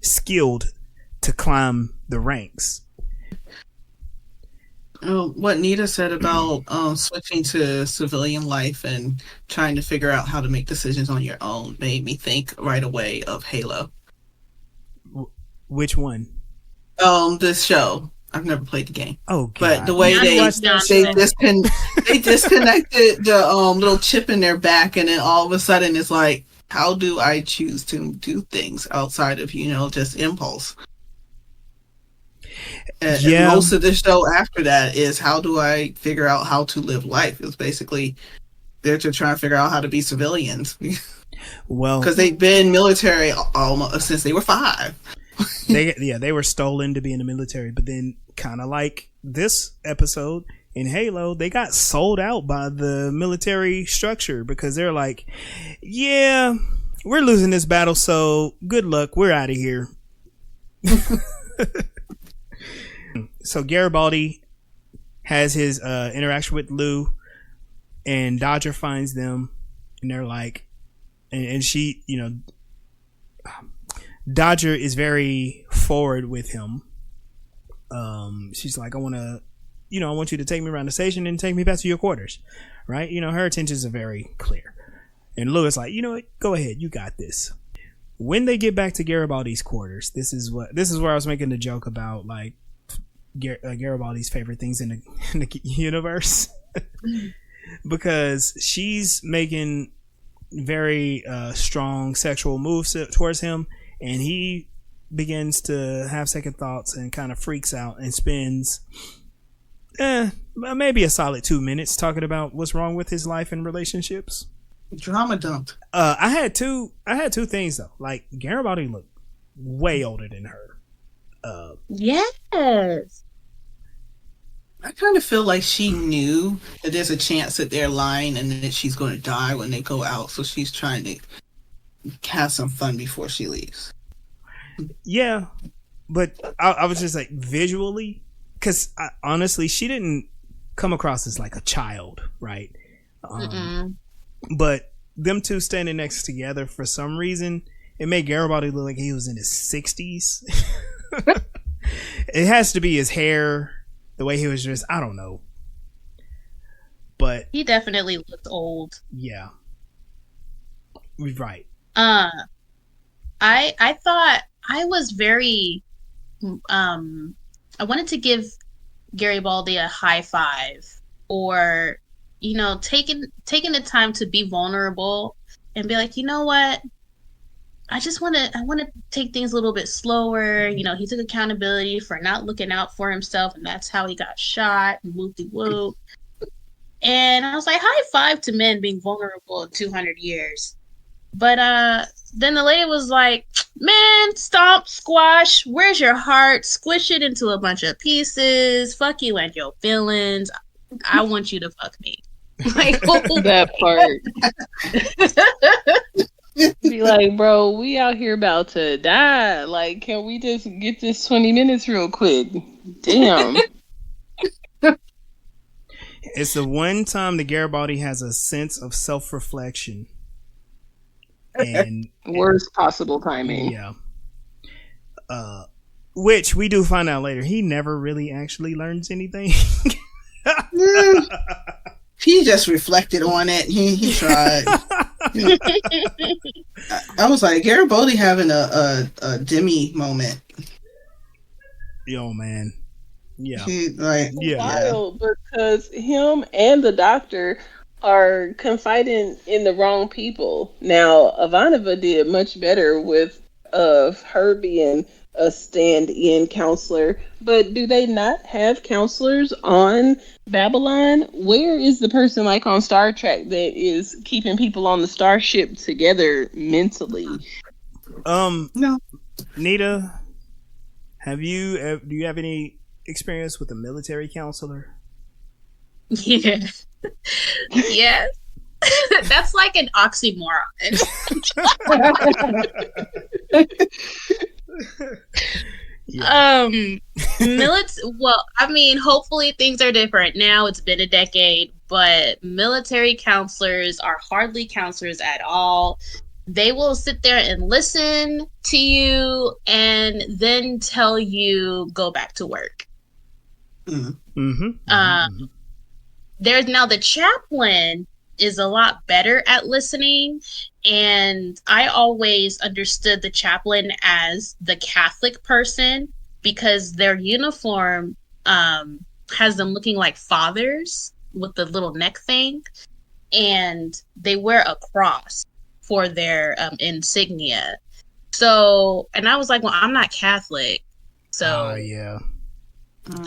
skilled to climb the ranks. What Nita said about switching to civilian life and trying to figure out how to make decisions on your own made me think right away of Halo. Which one? This show. I've never played the game. Oh, God. But the way they disconnected the little chip in their back, and then all of a sudden it's like, how do I choose to do things outside of just impulse? And most of the show after that is, how do I figure out how to live life? It's basically they're just trying to figure out how to be civilians. Well, because they've been military almost since they were 5. They were stolen to be in the military, but then kind of like this episode in Halo, they got sold out by the military structure because they're like, yeah, we're losing this battle, so good luck, we're out of here. So Garibaldi has his interaction with Lou, and Dodger finds them, and they're like, and she, Dodger is very forward with him. She's like, I want you to take me around the station and take me back to your quarters, right? Her intentions are very clear. And Louis like, go ahead, you got this. When they get back to Garibaldi's quarters, this is where I was making the joke about like Garibaldi's favorite things in the universe, because she's making very strong sexual moves towards him, and he begins to have second thoughts and kind of freaks out and spends maybe a solid 2 minutes talking about what's wrong with his life and relationships. Drama dumped. I had two things though. Like, Garibaldi looked way older than her. Yes. I kind of feel like she knew that there's a chance that they're lying and that she's going to die when they go out, so she's trying to have some fun before she leaves. Yeah, but I was just like, visually, because honestly, she didn't come across as like a child, right? But them two standing next together, for some reason, it made Garibaldi look like he was in his 60s. It has to be his hair, the way he was dressed. I don't know, but he definitely looked old. Yeah, right. I thought I was very I wanted to give Garibaldi a high five, or taking the time to be vulnerable and be like, you know what, I want to take things a little bit slower. He took accountability for not looking out for himself, and that's how he got shot and whoop-de-whoop. And I was like, high five to men being vulnerable in 200 years. But then the lady was like, man, stomp, squash, where's your heart? Squish it into a bunch of pieces. Fuck you and your feelings. I want you to fuck me. Like, that part. Be like, bro, we out here about to die. Like, can we just get this 20 minutes real quick? Damn. It's the one time that Garibaldi has a sense of self-reflection. And worst possible timing. Yeah. Which we do find out later, he never really actually learns anything. He just reflected on it. He tried. I was like, Garibaldi having a Demi moment. Yo, man. Yeah. Wild, because him and the doctor are confiding in the wrong people. Now, Ivanova did much better with her being a stand-in counselor, but do they not have counselors on Babylon? Where is the person like on Star Trek that is keeping people on the starship together mentally? No. Nita, do you have any experience with a military counselor? Yeah. Yes. That's like an oxymoron. Yeah. Well, I mean, hopefully things are different now. It's been a decade, but military counselors are hardly counselors at all. They will sit there and listen to you and then tell you go back to work. There's now the chaplain is a lot better at listening, and I always understood the chaplain as the Catholic person because their uniform has them looking like fathers with the little neck thing, and they wear a cross for their insignia. So, and I was like, well, I'm not Catholic, so yeah,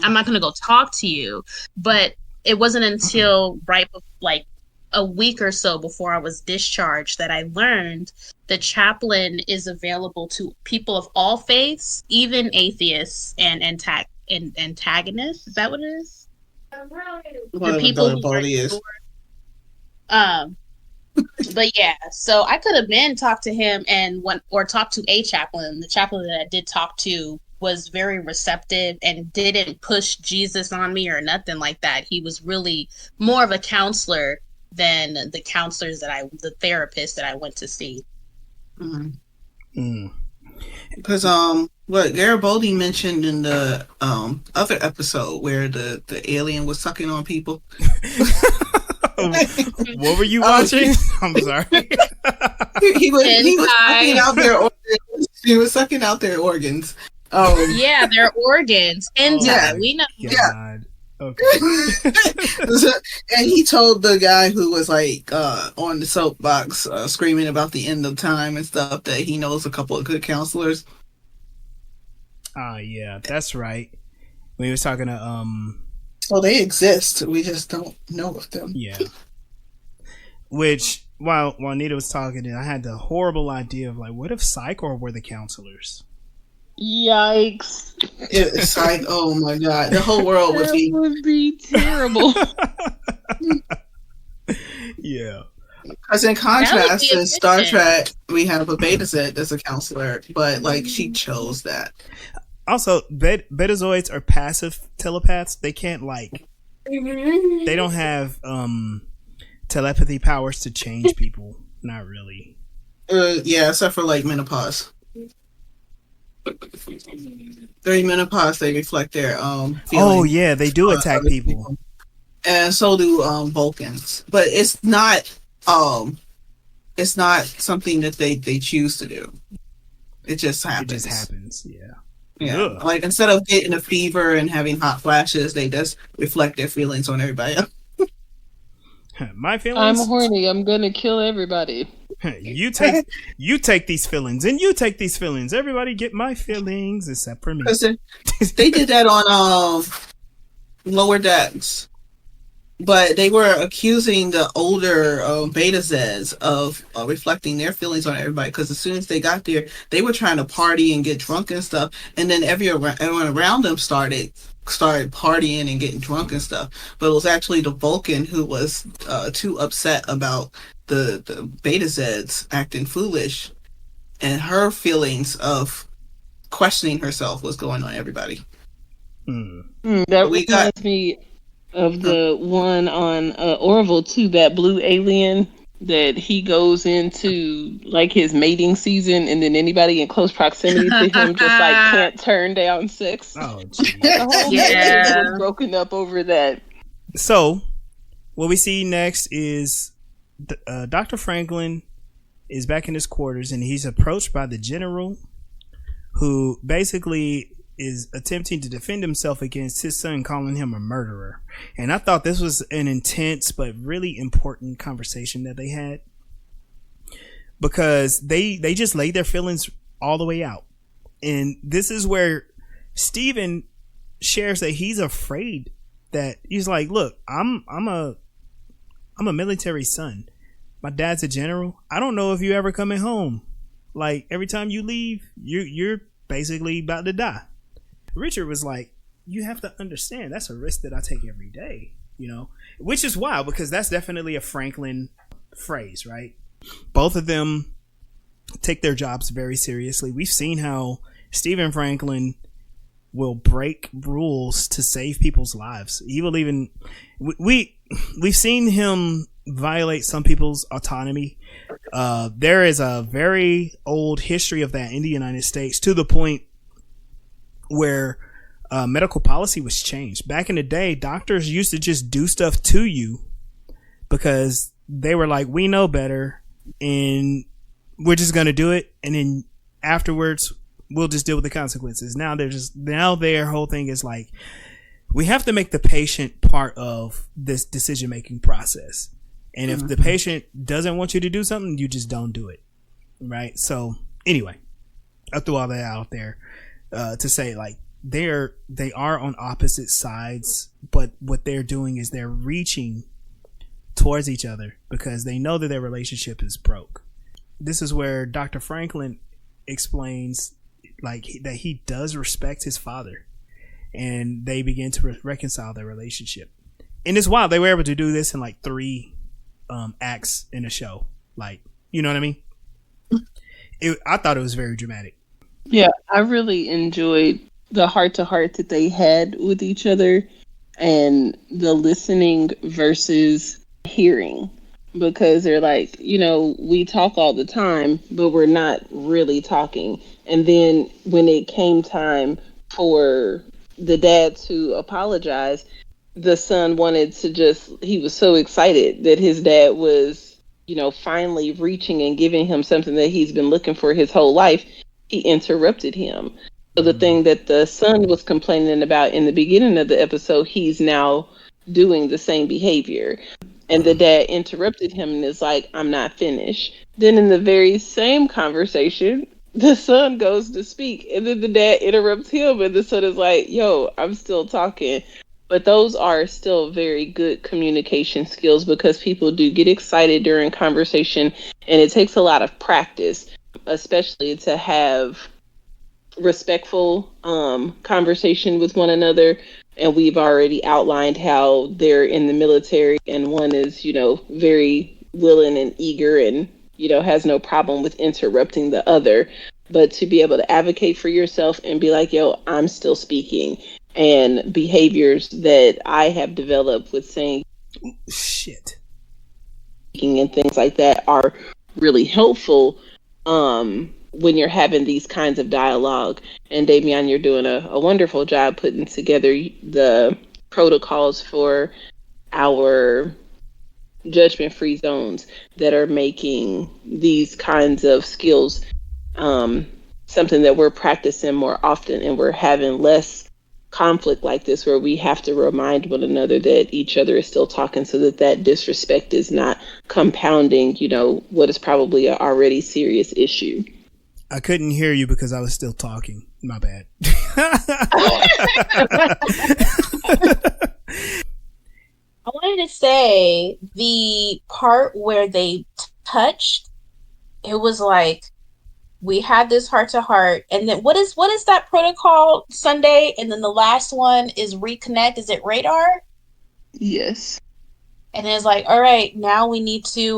I'm not gonna go talk to you. But it wasn't until like a week or so before I was discharged that I learned the chaplain is available to people of all faiths, even atheists and antagonists. Is that what it is? The people who are but yeah, so I could have been talked to him or talked to a chaplain. The chaplain that I did talk to was very receptive and didn't push Jesus on me or nothing like that. He was really more of a counselor than the counselors the therapists that I went to see. Because what Garibaldi mentioned in the other episode where the alien was sucking on people. What were you watching? I'm sorry. he was sucking out their organs. He was sucking out their organs. Yeah, their organs. Hentai. We know. God. Yeah. Okay. And he told the guy who was like on the soapbox screaming about the end of time and stuff that he knows a couple of good counselors. Yeah, that's right. When he was talking to So they exist. We just don't know of them. Yeah. Which while Nita was talking, I had the horrible idea of like, what if Psychor were the counselors? Yikes. It's like, oh my god, the whole world would be terrible. Yeah. Because in contrast to Star Trek, we have a Beta Z as a counselor, but like she chose that. Also, Betazoids are passive telepaths. They can't they don't have telepathy powers to change people. Not really. Yeah, except for like menopause. During menopause, they reflect their feelings. Oh yeah, they do attack people. And so do Vulcans. But it's not something that they choose to do. It just happens. It just happens, yeah. Yeah. Ugh. Like instead of getting a fever and having hot flashes, they just reflect their feelings on everybody else. My feelings. I'm horny. I'm gonna kill everybody. You take these feelings, and you take these feelings. Everybody get my feelings except for me. They did that on Lower Decks, but they were accusing the older Beta Zs of reflecting their feelings on everybody. Because as soon as they got there, they were trying to party and get drunk and stuff, and then everyone around them started partying and getting drunk and stuff. But it was actually the Vulcan who was too upset about the Beta Zs acting foolish, and her feelings of questioning herself was going on everybody. That reminds me of the one on Orville too, that blue alien that he goes into like his mating season, and then anybody in close proximity to him just like can't turn down sex. Oh, geez. The whole movie was broken up over that. So, what we see next is Dr. Franklin is back in his quarters, and he's approached by the general, who basically is attempting to defend himself against his son calling him a murderer. And I thought this was an intense but really important conversation that they had, because they just laid their feelings all the way out. And this is where Steven shares that he's afraid, that he's like, look, I'm a military son. My dad's a general. I don't know if you ever coming home. Like, every time you leave, you're basically about to die. Richard was like, you have to understand, that's a risk that I take every day, you know, which is wild because that's definitely a Franklin phrase, right? Both of them take their jobs very seriously. We've seen how Stephen Franklin will break rules to save people's lives. He will even, we've seen him violate some people's autonomy. There is a very old history of that in the United States, to the point where medical policy was changed. Back in the day, doctors used to just do stuff to you because they were like, we know better and we're just going to do it. And then afterwards, we'll just deal with the consequences. Now their whole thing is like, we have to make the patient part of this decision-making process. And if the patient doesn't want you to do something, you just don't do it. Right? So anyway, I threw all that out there to say, like, they are on opposite sides, but what they're doing is they're reaching towards each other because they know that their relationship is broke. This is where Dr. Franklin explains like that he does respect his father, and they begin to reconcile their relationship. And it's wild, they were able to do this in like 3 acts in a show. Like, you know what I mean? I thought it was very dramatic. Yeah, I really enjoyed the heart-to-heart that they had with each other and the listening versus hearing, because they're like, you know, we talk all the time, but we're not really talking. And then when it came time for the dad to apologize, the son wanted to he was so excited that his dad was, finally reaching and giving him something that he's been looking for his whole life. He interrupted him. So the thing that the son was complaining about in the beginning of the episode, he's now doing the same behavior. And the dad interrupted him and is like, I'm not finished. Then in the very same conversation, the son goes to speak, and then the dad interrupts him, and the son is like, yo, I'm still talking. But those are still very good communication skills, because people do get excited during conversation, and it takes a lot of practice, especially to have respectful conversation with one another. And we've already outlined how they're in the military, and one is, very willing and eager and, has no problem with interrupting the other. But to be able to advocate for yourself and be like, yo, I'm still speaking, and behaviors that I have developed with saying shit and things like that are really helpful when you're having these kinds of dialogue. And Damian, you're doing a wonderful job putting together the protocols for our judgment-free zones that are making these kinds of skills something that we're practicing more often, and we're having less conflict like this, where we have to remind one another that each other is still talking, so that disrespect is not compounding, what is probably an already serious issue. I couldn't hear you because I was still talking. My bad. I wanted to say the part where they touched, it was like we had this heart to heart, and then what is that protocol Sunday? And then the last one is reconnect. Is it radar? Yes. And it's like, all right, now we need to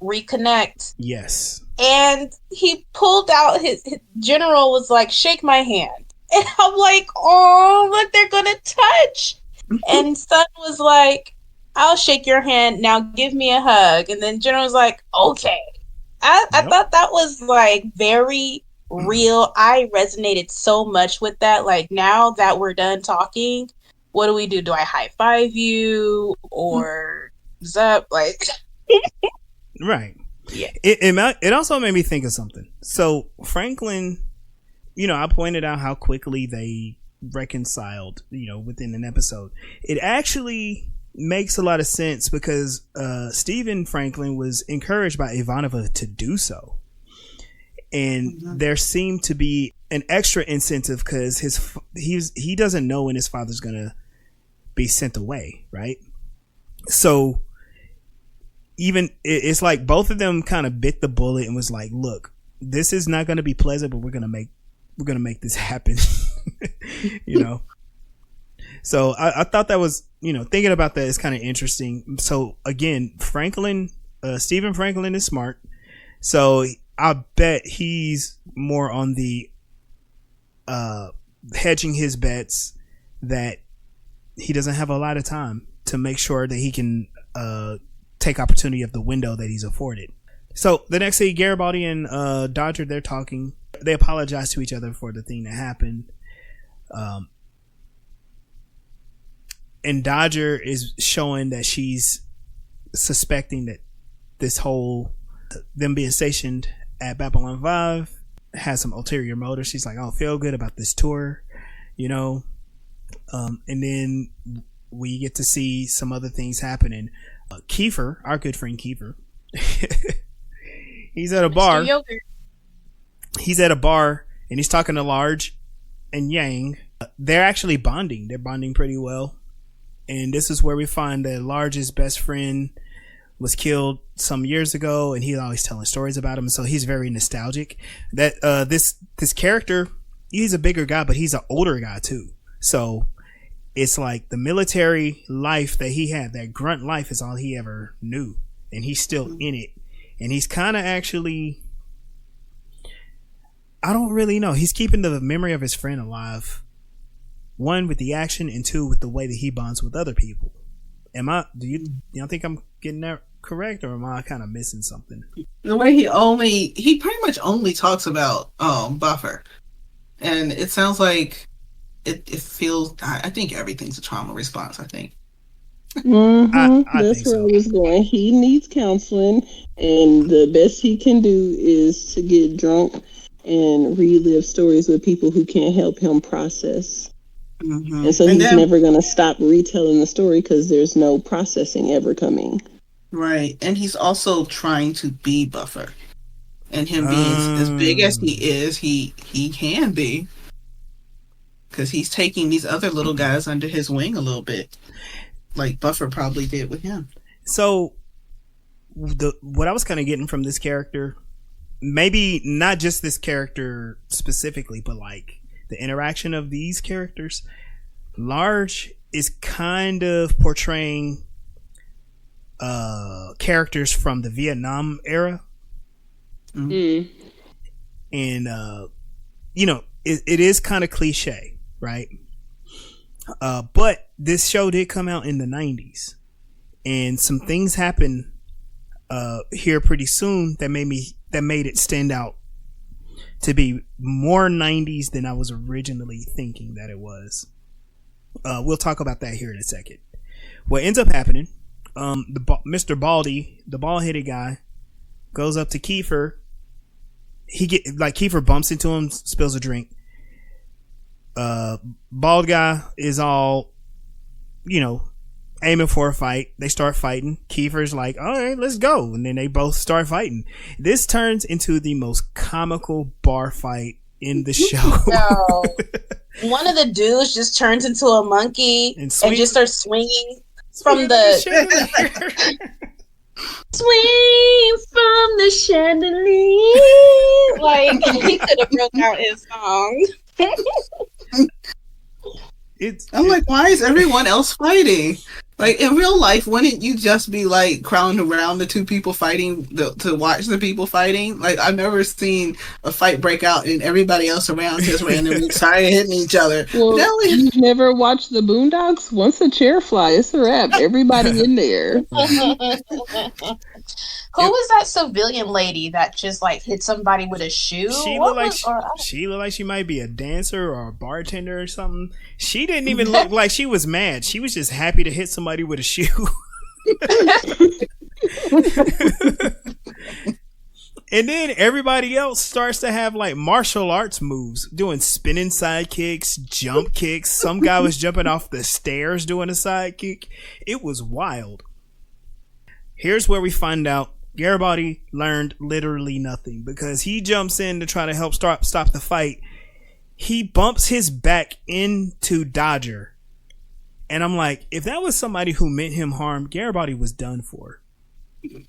reconnect. Yes. And he pulled out his general was like, shake my hand. And I'm like, oh, look, they're gonna touch. And son was like, I'll shake your hand. Now give me a hug. And then general was like, okay. I thought that was like very real. I resonated so much with that. Like, now that we're done talking, what do we do? Do I high five you or zup? Like, right. Yeah. It also made me think of something. So Franklin, I pointed out how quickly they reconciled, within an episode. It actually makes a lot of sense because Stephen Franklin was encouraged by Ivanova to do so. And there seemed to be an extra incentive because he doesn't know when his father's going to be sent away, right? So even it's like both of them kind of bit the bullet and was like, look, this is not going to be pleasant, but we're going to make this happen. So I thought that was, thinking about that is kind of interesting. So again, Stephen Franklin is smart. So I bet he's more on the hedging his bets that he doesn't have a lot of time to make sure that he can take opportunity of the window that he's afforded. So the next day, Garibaldi and Dodger, they're talking. They apologize to each other for the thing that happened. And Dodger is showing that she's suspecting that this whole them being stationed at Babylon 5 has some ulterior motives. She's like, oh, feel good about this tour, and then we get to see some other things happening. Kiefer, our good friend Kiefer, he's at a bar. He's at a bar and he's talking to Large and Yang. They're actually bonding. They're bonding pretty well. And this is where we find that Large's best friend was killed some years ago, and he's always telling stories about him. So he's very nostalgic. That this character, he's a bigger guy, but he's an older guy too. So it's like the military life that he had, that grunt life, is all he ever knew, and he's still in it. And he's kind of actually, I don't really know. He's keeping the memory of his friend alive. One, with the action, and two, with the way that he bonds with other people. Do you think I'm getting that correct, or am I kind of missing something? The way he pretty much only talks about Buffer, and it sounds like it feels. I think everything's a trauma response. I think. Mm-hmm. I That's think where so. I was going. He needs counseling, and the best he can do is to get drunk and relive stories with people who can't help him process. Mm-hmm. And so And he's then, never going to stop retelling the story because there's no processing ever coming. right, and he's also trying to be Buffer, and him being as big as he is, he can be, because he's taking these other little guys under his wing a little bit, like Buffer probably did with him. So, what I was kind of getting from this character, maybe not just this character specifically, but like the interaction of these characters, Large is kind of portraying characters from the Vietnam era. Mm. And it is kind of cliche, right? But this show did come out in the 90s, and some things happened here pretty soon that made it stand out to be more 90s than I was originally thinking that it was. We'll talk about that here in a second. What ends up happening, Mr. Baldy, the bald-headed guy, goes up to Kiefer. Kiefer bumps into him, spills a drink. Bald guy is all, aiming for a fight. They start fighting. Kiefer's like, all right, let's go. And then they both start fighting. This turns into the most comical bar fight in the show. No. One of the dudes just turns into a monkey and just starts swinging from the swing from the chandelier. Like, he could have broke out his song. I'm like, why is everyone else fighting? Like, in real life, wouldn't you just be like crowding around the two people fighting to watch the people fighting? Like, I've never seen a fight break out and everybody else around just randomly started hitting each other. Well, you've never watched the Boondocks? Once a chair fly, it's a wrap. Everybody in there. Who was that civilian lady that just like hit somebody with a shoe? She looked like she might be a dancer or a bartender or something. She didn't even look like she was mad. She was just happy to hit somebody with a shoe. And then everybody else starts to have like martial arts moves, doing spinning side kicks, jump kicks. Some guy was jumping off the stairs doing a side kick. It was wild. Here's where we find out Garibaldi learned literally nothing, because he jumps in to try to help stop the fight. He bumps his back into Dodger. And I'm like, if that was somebody who meant him harm, Garibaldi was done for.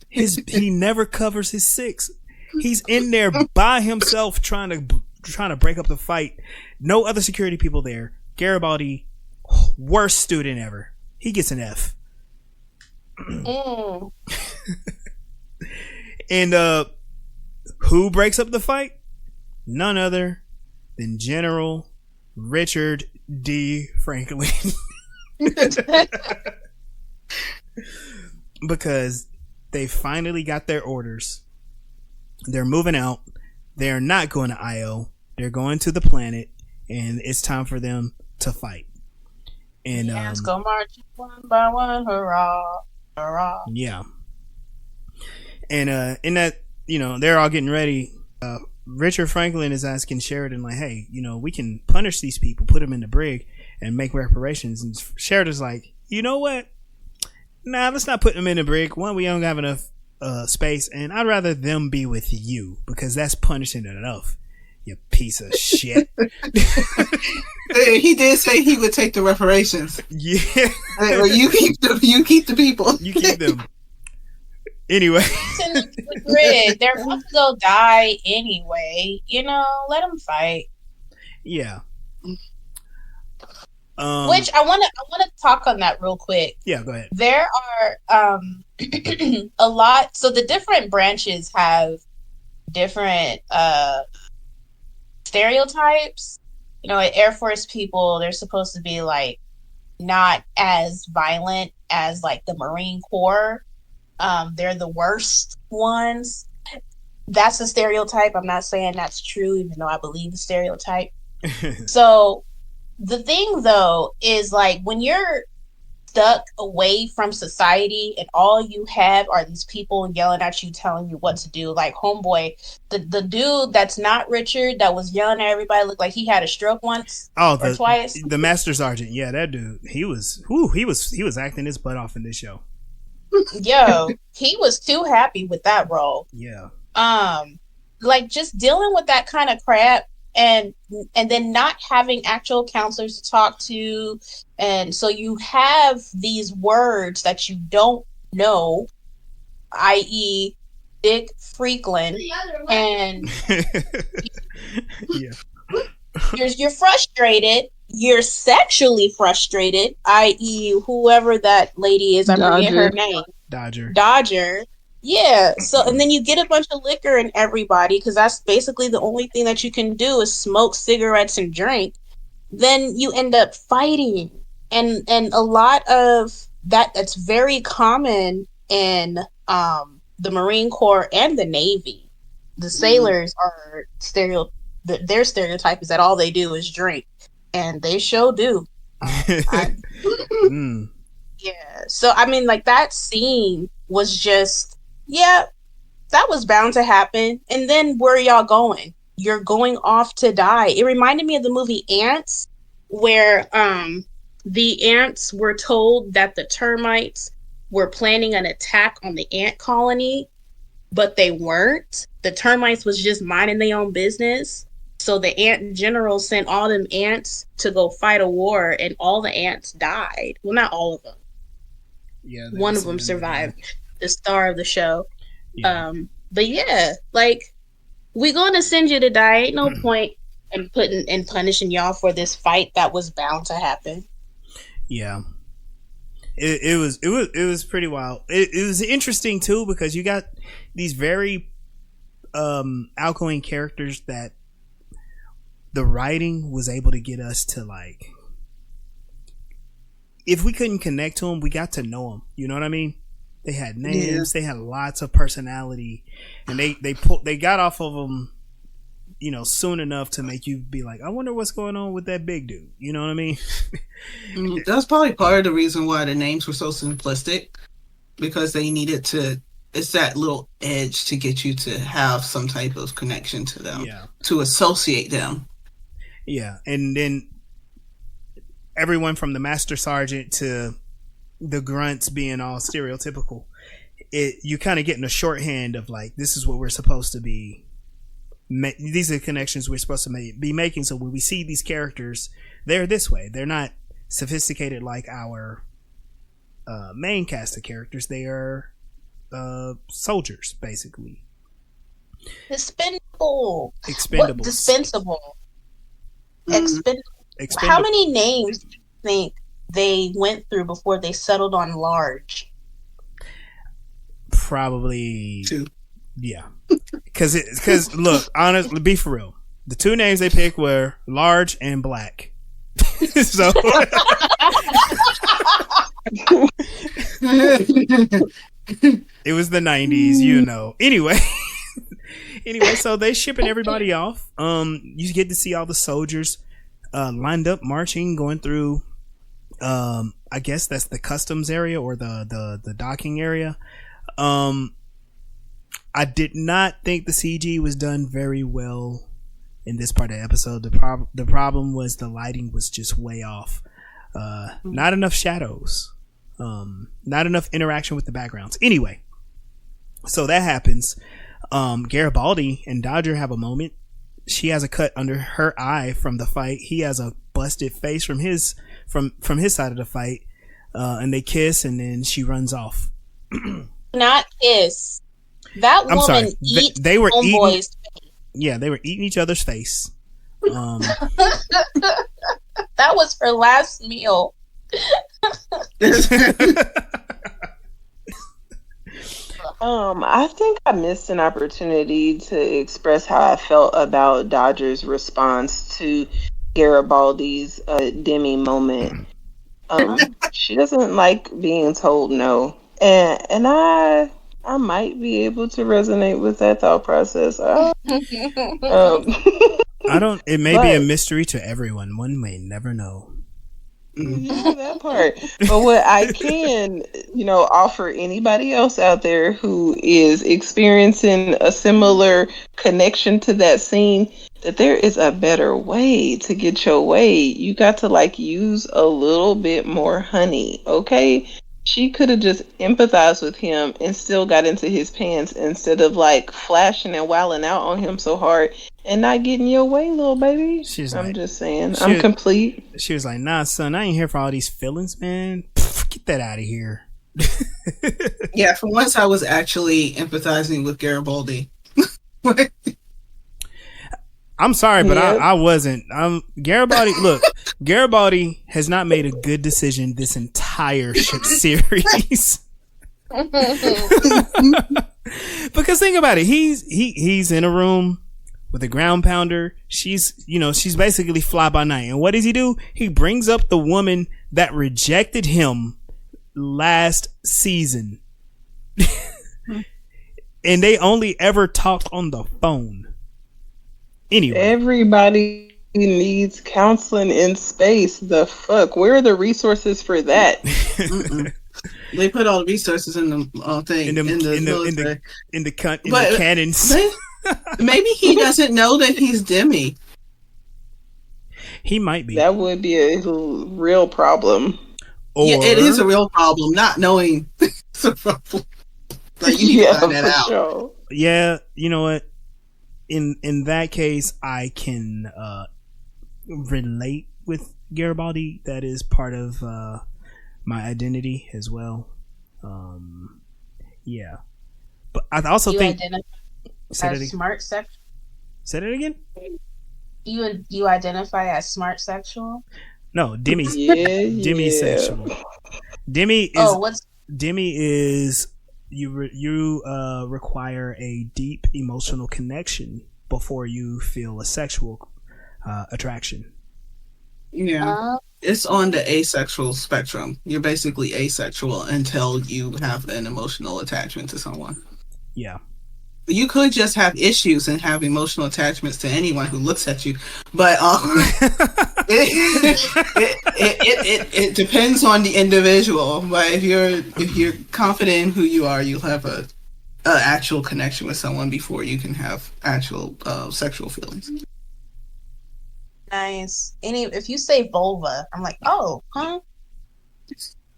He never covers his six. He's in there by himself trying to break up the fight. No other security people there. Garibaldi, worst student ever. He gets an F. And who breaks up the fight? None other than General Richard D. Franklin. Because they finally got their orders. They're moving out. They're not going to IO. They're going to the planet, and it's time for them to fight. And let's go march one by one, hurrah, hurrah. Yeah. And in that, they're all getting ready. Richard Franklin is asking Sheridan, like, hey, we can punish these people, put them in the brig, and make reparations. And Sheridan's like, you know what? Nah, let's not put them in the brig. One, we don't have enough space, and I'd rather them be with you, because that's punishing enough, you piece of shit. He did say he would take the reparations. Yeah. Well, you keep the people. You keep them. Anyway. In the grid. They're about to go die anyway. Let them fight. Yeah. Which I want to talk on that real quick. Yeah, go ahead. There are a lot. So the different branches have different stereotypes. Air Force people, they're supposed to be like not as violent as like the Marine Corps. they're the worst ones. That's a stereotype. I'm not saying that's true, even though I believe the stereotype. So the thing, though, is like when you're stuck away from society and all you have are these people yelling at you, telling you what to do. Like homeboy, the dude that's not Richard, that was yelling at everybody, looked like he had a stroke once or twice. The Master Sergeant, yeah, that dude, he was acting his butt off in this show. Yo, he was too happy with that role. Yeah. Like just dealing with that kind of crap and then not having actual counselors to talk to, and so you have these words that you don't know, i.e. Dick Freakland, and yeah. You're frustrated. You're sexually frustrated, i.e. whoever that lady is, I forget her name. Dodger. Yeah. So, and then you get a bunch of liquor in everybody, because that's basically the only thing that you can do is smoke cigarettes and drink. Then you end up fighting. And a lot of that's very common in the Marine Corps and the Navy. The sailors are their stereotype is that all they do is drink. And they sure do. Yeah. So, I mean, like, that scene was just, yeah, that was bound to happen. And then where are y'all going? You're going off to die. It reminded me of the movie Ants, where the ants were told that the termites were planning an attack on the ant colony, but they weren't. The termites was just minding their own business. So the ant general sent all them ants to go fight a war, and all the ants died. Well, not all of them. Yeah, one of them survived. The star of the show. Yeah. But yeah, like, we gonna send you to die. Ain't no point in putting and punishing y'all for this fight that was bound to happen. Yeah, it was pretty wild. It was interesting too, because you got these very outgoing characters that the writing was able to get us to, like, if we couldn't connect to them, we got to know them. You know what I mean? They had names, they had lots of personality, and they got off of them, you know, soon enough to make you be like, I wonder what's going on with that big dude. You know what I mean? That's probably part of the reason why the names were so simplistic, because they needed to. It's that little edge to get you to have some type of connection to them, to associate them. Yeah, and then everyone from the Master Sergeant to the grunts being all stereotypical, you kind of get in a shorthand of, like, this is what we're supposed to be. These are the connections we're supposed to be making. So when we see these characters, they're this way. They're not sophisticated like our main cast of characters. They are soldiers, basically. Expendable. Dispensable. Expendable. How many names do you think they went through before they settled on Large? Probably 2. Yeah. Because look, honestly, be for real. The 2 names they picked were Large and Black. So it was the 90s, you know. Anyway, so they shipping everybody off. You get to see all the soldiers lined up, marching, going through. I guess that's the customs area or the docking area. I did not think the CG was done very well in this part of the episode. The problem was the lighting was just way off. Not enough shadows. Not enough interaction with the backgrounds. Anyway, so that happens. Garibaldi and Dodger have a moment. She has a cut under her eye from the fight. He has a busted face from his side of the fight. And they kiss, and then she runs off. Not kiss. That woman eats they were homeboy's face. Yeah, they were eating each other's face. That was her last meal. I think I missed an opportunity to express how I felt about Dodger's response to Garibaldi's Demi moment. She doesn't like being told no And I might be able to resonate with that thought process. I don't. It may be a But mystery to everyone. One may never know. yeah, that part. But what I can, offer anybody else out there who is experiencing a similar connection to that scene, that there is a better way to get your way. You got to use a little bit more honey, okay? She could have just empathized with him and still got into his pants instead of flashing and wilding out on him so hard and not getting your way, little baby. I'm just saying, I'm complete. She was like, "Nah, son, I ain't here for all these feelings, man. Pff, get that out of here." Yeah, for once I was actually empathizing with Garibaldi. I'm sorry, but I wasn't. Garibaldi. Look, Garibaldi has not made a good decision this entire series. Because think about it, he's in a room with a ground pounder. She's basically fly by night. And what does he do? He brings up the woman that rejected him last season, and they only ever talked on the phone. Anyway, everybody needs counseling in space. The fuck? Where are the resources for that? They put all the resources in the thing in the cannons. Maybe he doesn't know that he's Demi. He might be. That would be a real problem. Yeah, it is a real problem. Not knowing it's a problem. Like, you need to find that out. Sure. Yeah, you know what? In that case, I can relate with Garibaldi. That is part of my identity as well. Yeah, but I also think as smart sexual. Say that again. You identify as smart sexual? No, Demi's demisexual. Demi is you require a deep emotional connection before you feel a sexual attraction. Yeah. It's on the asexual spectrum. You're basically asexual until you have an emotional attachment to someone. Yeah. You could just have issues and have emotional attachments to anyone who looks at you, but it depends on the individual. But if you're confident in who you are, you'll have a actual connection with someone before you can have actual sexual feelings. Nice. If you say vulva, I'm like, oh, huh?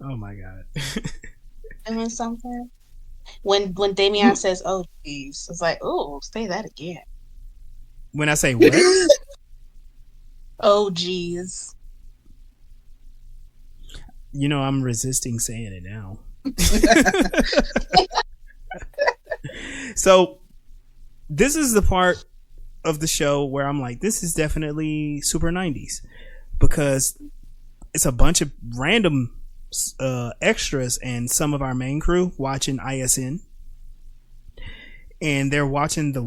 Oh my god. Doing something. When Damien says, "Oh, geez," it's like, "Oh, say that again." When I say what? Oh, geez. I'm resisting saying it now. So, this is the part of the show where I'm like, this is definitely super 90s, because it's a bunch of random extras and some of our main crew watching ISN, and they're watching the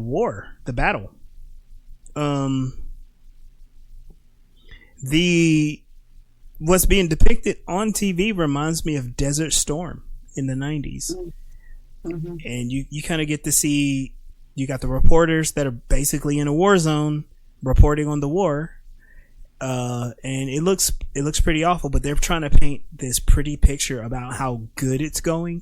battle. What's being depicted on TV reminds me of Desert Storm in the 90s. Mm-hmm. And you kind of get to see, you got the reporters that are basically in a war zone reporting on the war. And it looks pretty awful, but they're trying to paint this pretty picture about how good it's going.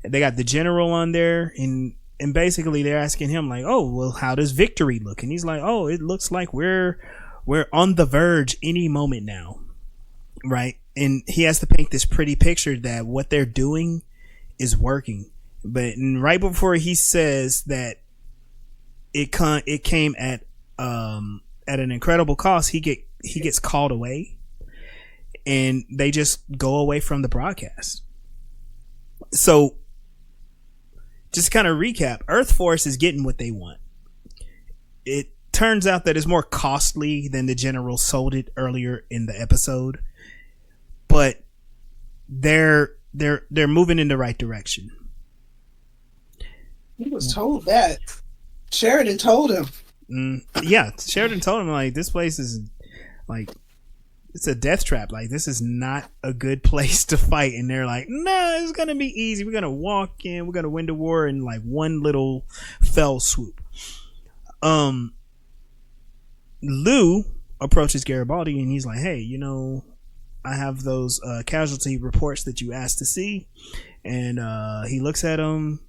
They got the general on there, and basically they're asking him like, "Oh, well, how does victory look?" And he's like, "Oh, it looks like we're on the verge any moment now." Right? And he has to paint this pretty picture that what they're doing is working. But right before he says that it came at an incredible cost, he gets called away, and they just go away from the broadcast. So, just kind of recap, Earth Force is getting what they want. It turns out that it's more costly than the general sold it earlier in the episode, but they're moving in the right direction. He was told that. Sheridan told him. Yeah, Sheridan told him, like, this place is like, it's a death trap. Like, this is not a good place to fight. And they're like, nah, it's gonna be easy. We're gonna walk in. We're gonna win the war in like one little fell swoop. Lou approaches Garibaldi and he's like, hey, you know, I have those casualty reports that you asked to see. And he looks at him.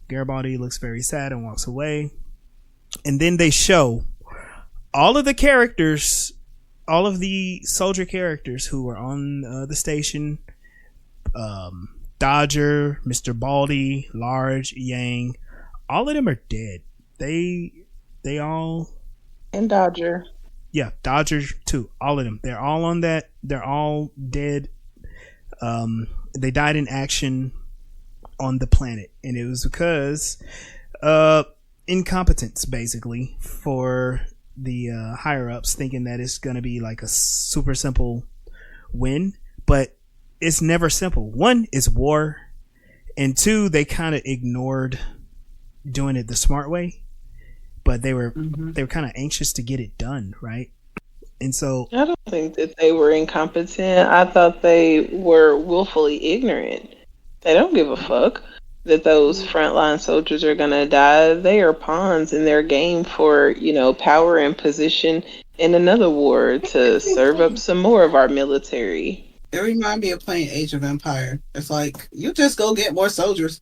Garibaldi looks very sad and walks away. And then they show all of the characters, all of the soldier characters who were on the station. Dodger, Mr. Baldy, Large, Yang, all of them are dead. They all... And Dodger. Yeah, Dodger too. All of them. They're all on that. They're all dead. They died in action on the planet. And it was because incompetence, basically, for the higher ups, thinking that it's going to be like a super simple win. But it's never simple. One, is war. And two, they kind of ignored doing it the smart way. But they were kind of anxious to get it done, right? And so I don't think that they were incompetent. I thought they were willfully ignorant. They don't give a fuck that those frontline soldiers are gonna die. They are pawns in their game for, you know, power and position in another war to serve up some more of our military. It reminds me of playing Age of Empire. It's like, you just go get more soldiers.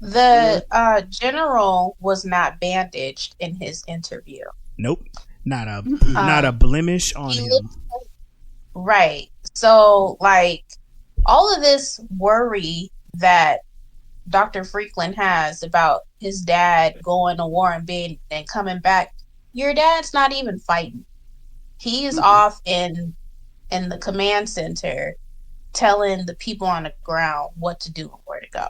The general was not bandaged in his interview. Nope, not a blemish on him. Right. So, like, all of this worry that Dr. Freakland has about his dad going to war and coming back, your dad's not even fighting. He's off in the command center telling the people on the ground what to do and where to go.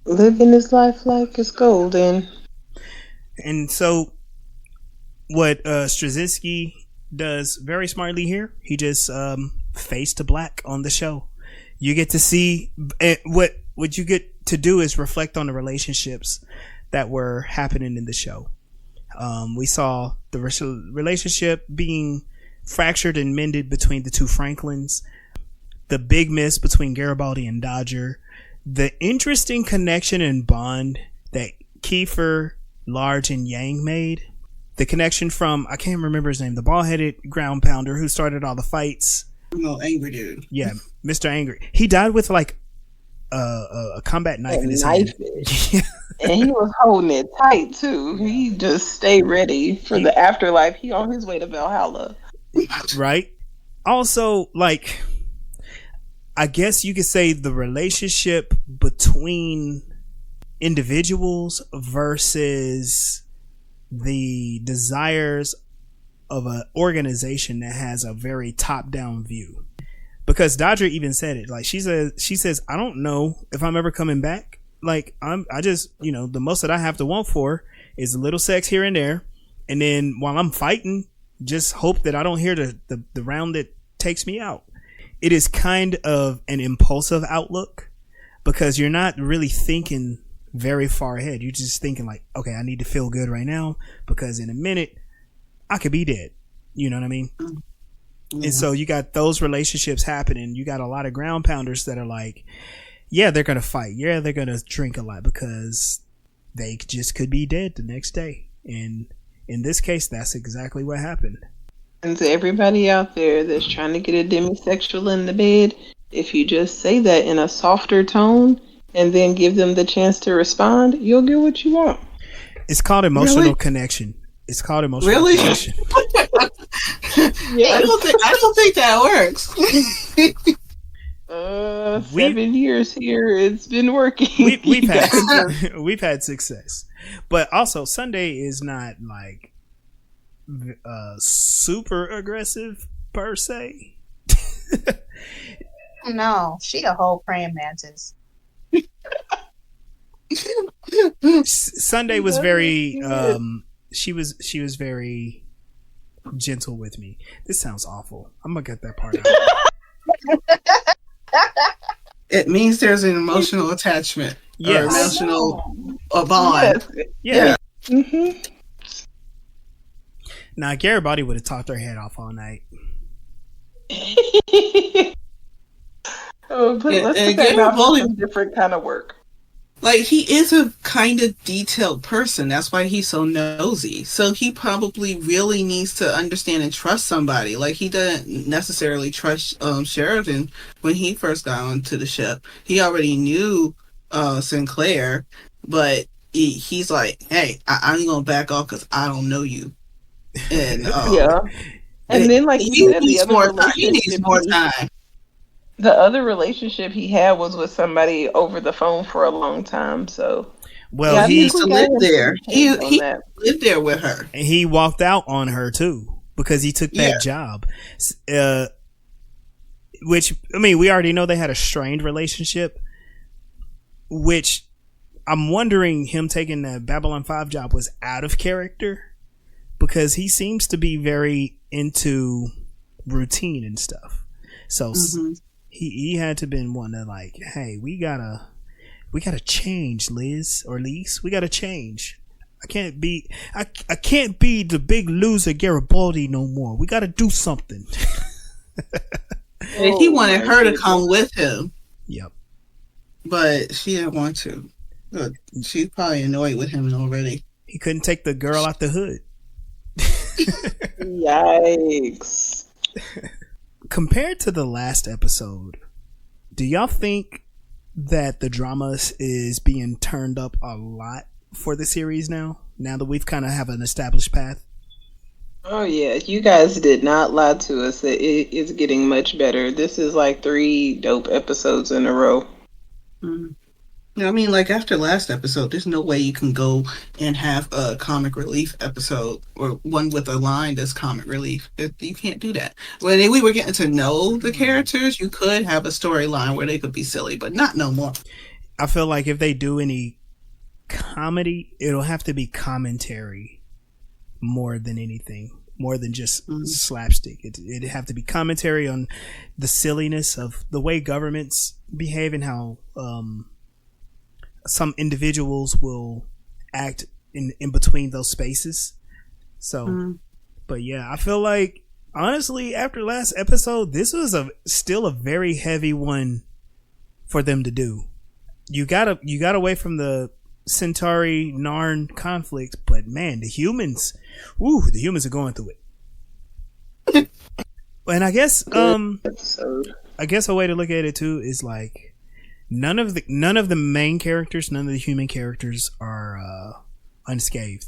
Living his life like it's golden. And so what Straczynski does very smartly here, he just fades to black on the show. You get to see what you get to do is reflect on the relationships that were happening in the show. We saw the relationship being fractured and mended between the two Franklins, the big miss between Garibaldi and Dodger, the interesting connection and bond that Kiefer, Large, and Yang made. The connection from, I can't remember his name, the bald-headed ground pounder who started all the fights. No, angry dude. Yeah, Mr. Angry. He died with like a combat knife in his hand. And he was holding it tight too. He just stayed ready for the afterlife. He on his way to Valhalla. Right? Also, like, I guess you could say the relationship between individuals versus the desires of an organization that has a very top-down view. Because Dodger even said it. Like, she says, I don't know if I'm ever coming back. Like, I just, you know, the most that I have to want for is a little sex here and there. And then while I'm fighting, just hope that I don't hear the round that takes me out. It is kind of an impulsive outlook because you're not really thinking very far ahead. You're just thinking like, okay, I need to feel good right now because in a minute I could be dead. You know what I mean? Mm-hmm. And so you got those relationships happening. You got a lot of ground pounders that are like, yeah, they're going to fight. Yeah, they're going to drink a lot because they just could be dead the next day. And in this case, that's exactly what happened. And to everybody out there that's trying to get a demisexual in the bed, if you just say that in a softer tone and then give them the chance to respond, you'll get what you want. It's called emotional connection. It's called emotional connection. Yeah. I don't think that works. 7 years here, it's been working. We've had success, but also Sunday is not like super aggressive per se. No, she a whole praying mantis. Sunday was very she was very gentle with me. This sounds awful. I'm gonna get that part out. It means there's an emotional attachment. Yes. Or emotional bond. Yeah. Mm-hmm. Now, Garibaldi would have talked her head off all night. Oh, but let's And put that down for Garibaldi, some different kind of work. like, he is a kind of detailed person. That's why he's so nosy. So he probably really needs to understand and trust somebody. Like, he doesn't necessarily trust Sheridan when he first got onto the ship. He already knew Sinclair, but he's like, hey, I'm going to back off because I don't know you. And Yeah. And then, like you he said, the needs other more time. He needs relationship more time. the other relationship he had was with somebody over the phone for a long time. So, Well, yeah, I He he think used to we got live him there. pretty hands on He that. lived there with her. he walked out on her too because he took that Yeah. job. Which, I mean, we already know they had a strained relationship. Which I'm wondering, him taking the Babylon 5 job was out of character because he seems to be very into routine and stuff. So he had to been one that, like, hey, we gotta change, Liz or Lise. We gotta change. I can't be the big loser Garibaldi no more. We gotta do something. And he wanted her to come with him, Yep. but she didn't want to. But she's probably annoyed with him already. He couldn't take the girl out the hood. Yikes. Compared to the last episode, do y'all think that the drama is being turned up a lot for the series now that we've kind of have an established path? Oh, yeah. You guys did not lie to us that it is getting much better. This is like 3 dope episodes in a row. I mean, like, after last episode, there's no way you can go and have a comic relief episode or one with a line that's comic relief. You can't do that. When we were getting to know the characters, you could have a storyline where they could be silly, but not no more. I feel like if they do any comedy, it'll have to be commentary more than anything, more than just slapstick. It'd have to be commentary on the silliness of the way governments behave and how some individuals will act in between those spaces. So, but yeah, I feel like, honestly, after last episode, this was still a very heavy one for them to do. You got away from the Centauri Narn conflict, but man, the humans are going through it. And I guess a way to look at it too is like none of the main characters, none of the human characters are unscathed.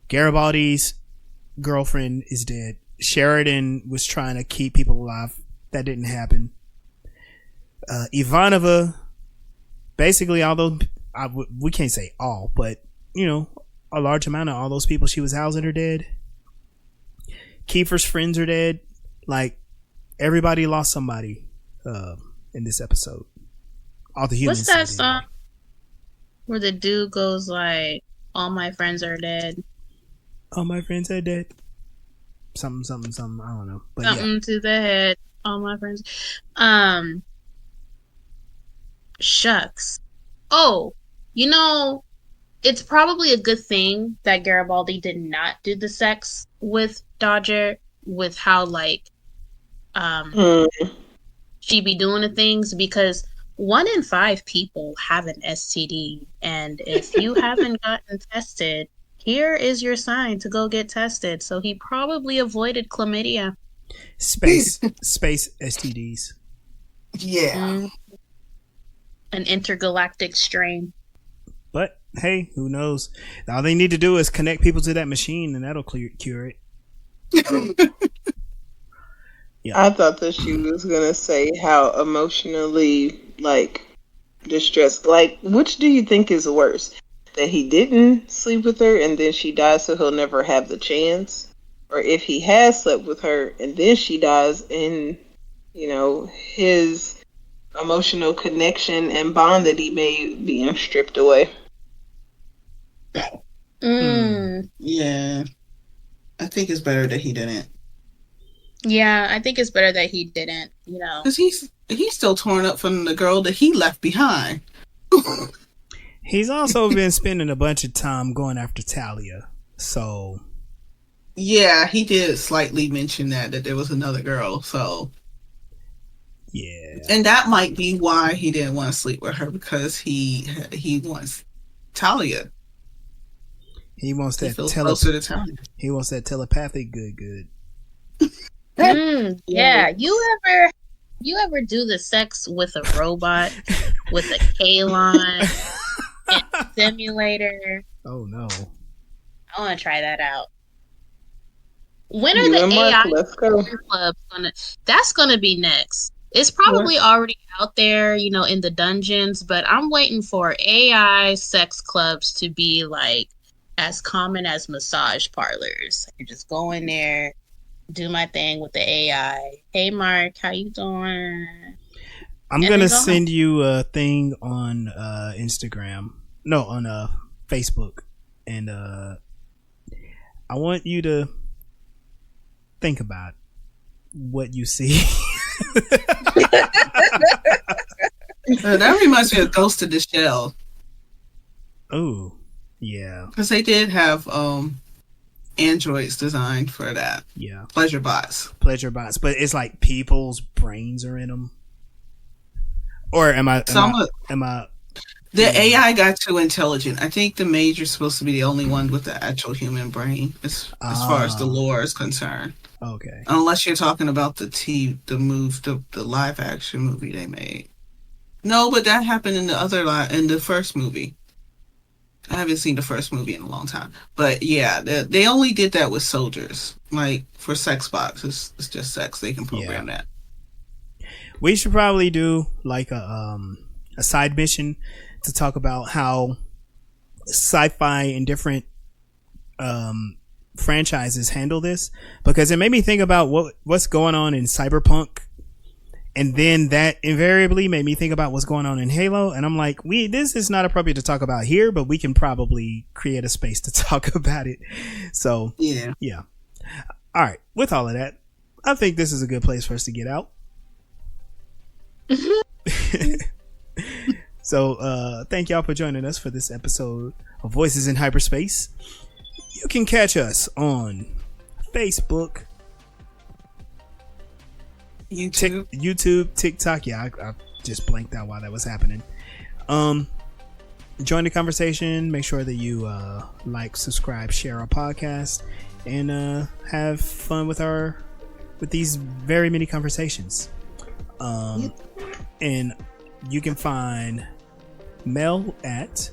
Garibaldi's girlfriend is dead. Sheridan was trying to keep people alive. That didn't happen. Ivanova, basically, although we can't say all, but you know, a large amount of all those people she was housing are dead. Kiefer's friends are dead. Like, everybody lost somebody in this episode. All the humans. What's that song where the dude goes like, "All my friends are dead. All my friends are dead." Something. I don't know. But Something to the head. All my friends. Shucks. Oh, you know, it's probably a good thing that Garibaldi did not do the sex with Dodger, with how like she be doing the things, because 1 in 5 people have an STD, and if you haven't gotten tested, here is your sign to go get tested. So he probably avoided chlamydia. Space STDs. Yeah. An intergalactic strain. But hey, who knows? All they need to do is connect people to that machine, and that'll cure it. Yeah. I thought that she was gonna say how emotionally like distressed. Like, which do you think is worse? That he didn't sleep with her and then she dies, so he'll never have the chance, or if he has slept with her and then she dies, and you know, his emotional connection and bond that he made being stripped away. Yeah. I think it's better that he didn't. Yeah, I think it's better that he didn't, you know. Because he's still torn up from the girl that he left behind. He's also been spending a bunch of time going after Talia. So yeah, he did slightly mention that there was another girl. So Yeah. And that might be why he didn't want to sleep with her, because he wants Talia. He wants He that feels closer to Talia. He wants that telepathic good. Yeah. You ever do the sex with a robot, with a K-line and a simulator? Oh no. I want to try that out. When are You the and Mark, AI let's go. clubs gonna? That's gonna be next. It's probably already out there, you know, in the dungeons. But I'm waiting for AI sex clubs to be like as common as massage parlors. I can just go in there, do my thing with the AI. Hey, Mark, how you doing? I'm gonna send you a thing on Instagram. No, on Facebook, and I want you to think about what you see. That reminds me of Ghost of the Shell. Oh, yeah. Because they did have androids designed for that. Yeah. Pleasure bots. But it's like people's brains are in them. Or am I? The AI got too intelligent. I think the Major's supposed to be the only one with the actual human brain, as far as the lore is concerned. Okay. Unless you're talking about the live action movie they made. No, but that happened in the first movie. I haven't seen the first movie in a long time, but yeah, they only did that with soldiers. Like for sex box, it's just sex. They can program that. We should probably do like a side mission to talk about how sci-fi and different franchises handle this, because it made me think about what's going on in Cyberpunk, and then that invariably made me think about what's going on in Halo, and I'm like, this is not appropriate to talk about here, but we can probably create a space to talk about it. So yeah. All right, with all of that, I think this is a good place for us to get out. So thank y'all for joining us for this episode of Voices in Hyperspace. You can catch us on Facebook, YouTube, TikTok. Yeah, I just blanked out while that was happening. Join the conversation. Make sure that you like, subscribe, share our podcast, and have fun with these very many conversations. And you can find Mel at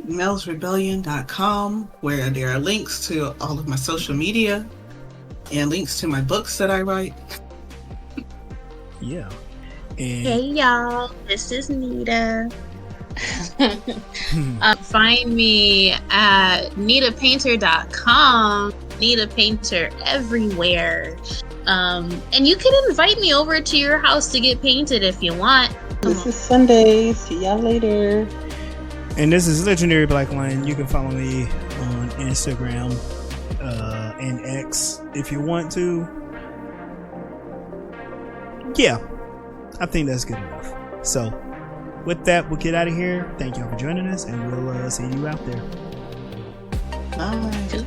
melsrebellion.com, where there are links to all of my social media and links to my books that I write. Yeah. And hey y'all, this is Nita. Find me at nitapainter.com. Nita Painter everywhere. And you can invite me over to your house to get painted if you want. This is Sunday. See y'all later. And this is Legendary Black Lion. You can follow me on Instagram and X if you want to. Yeah, I think that's good enough. So with that, we'll get out of here. Thank y'all for joining us, and we'll see you out there. Bye.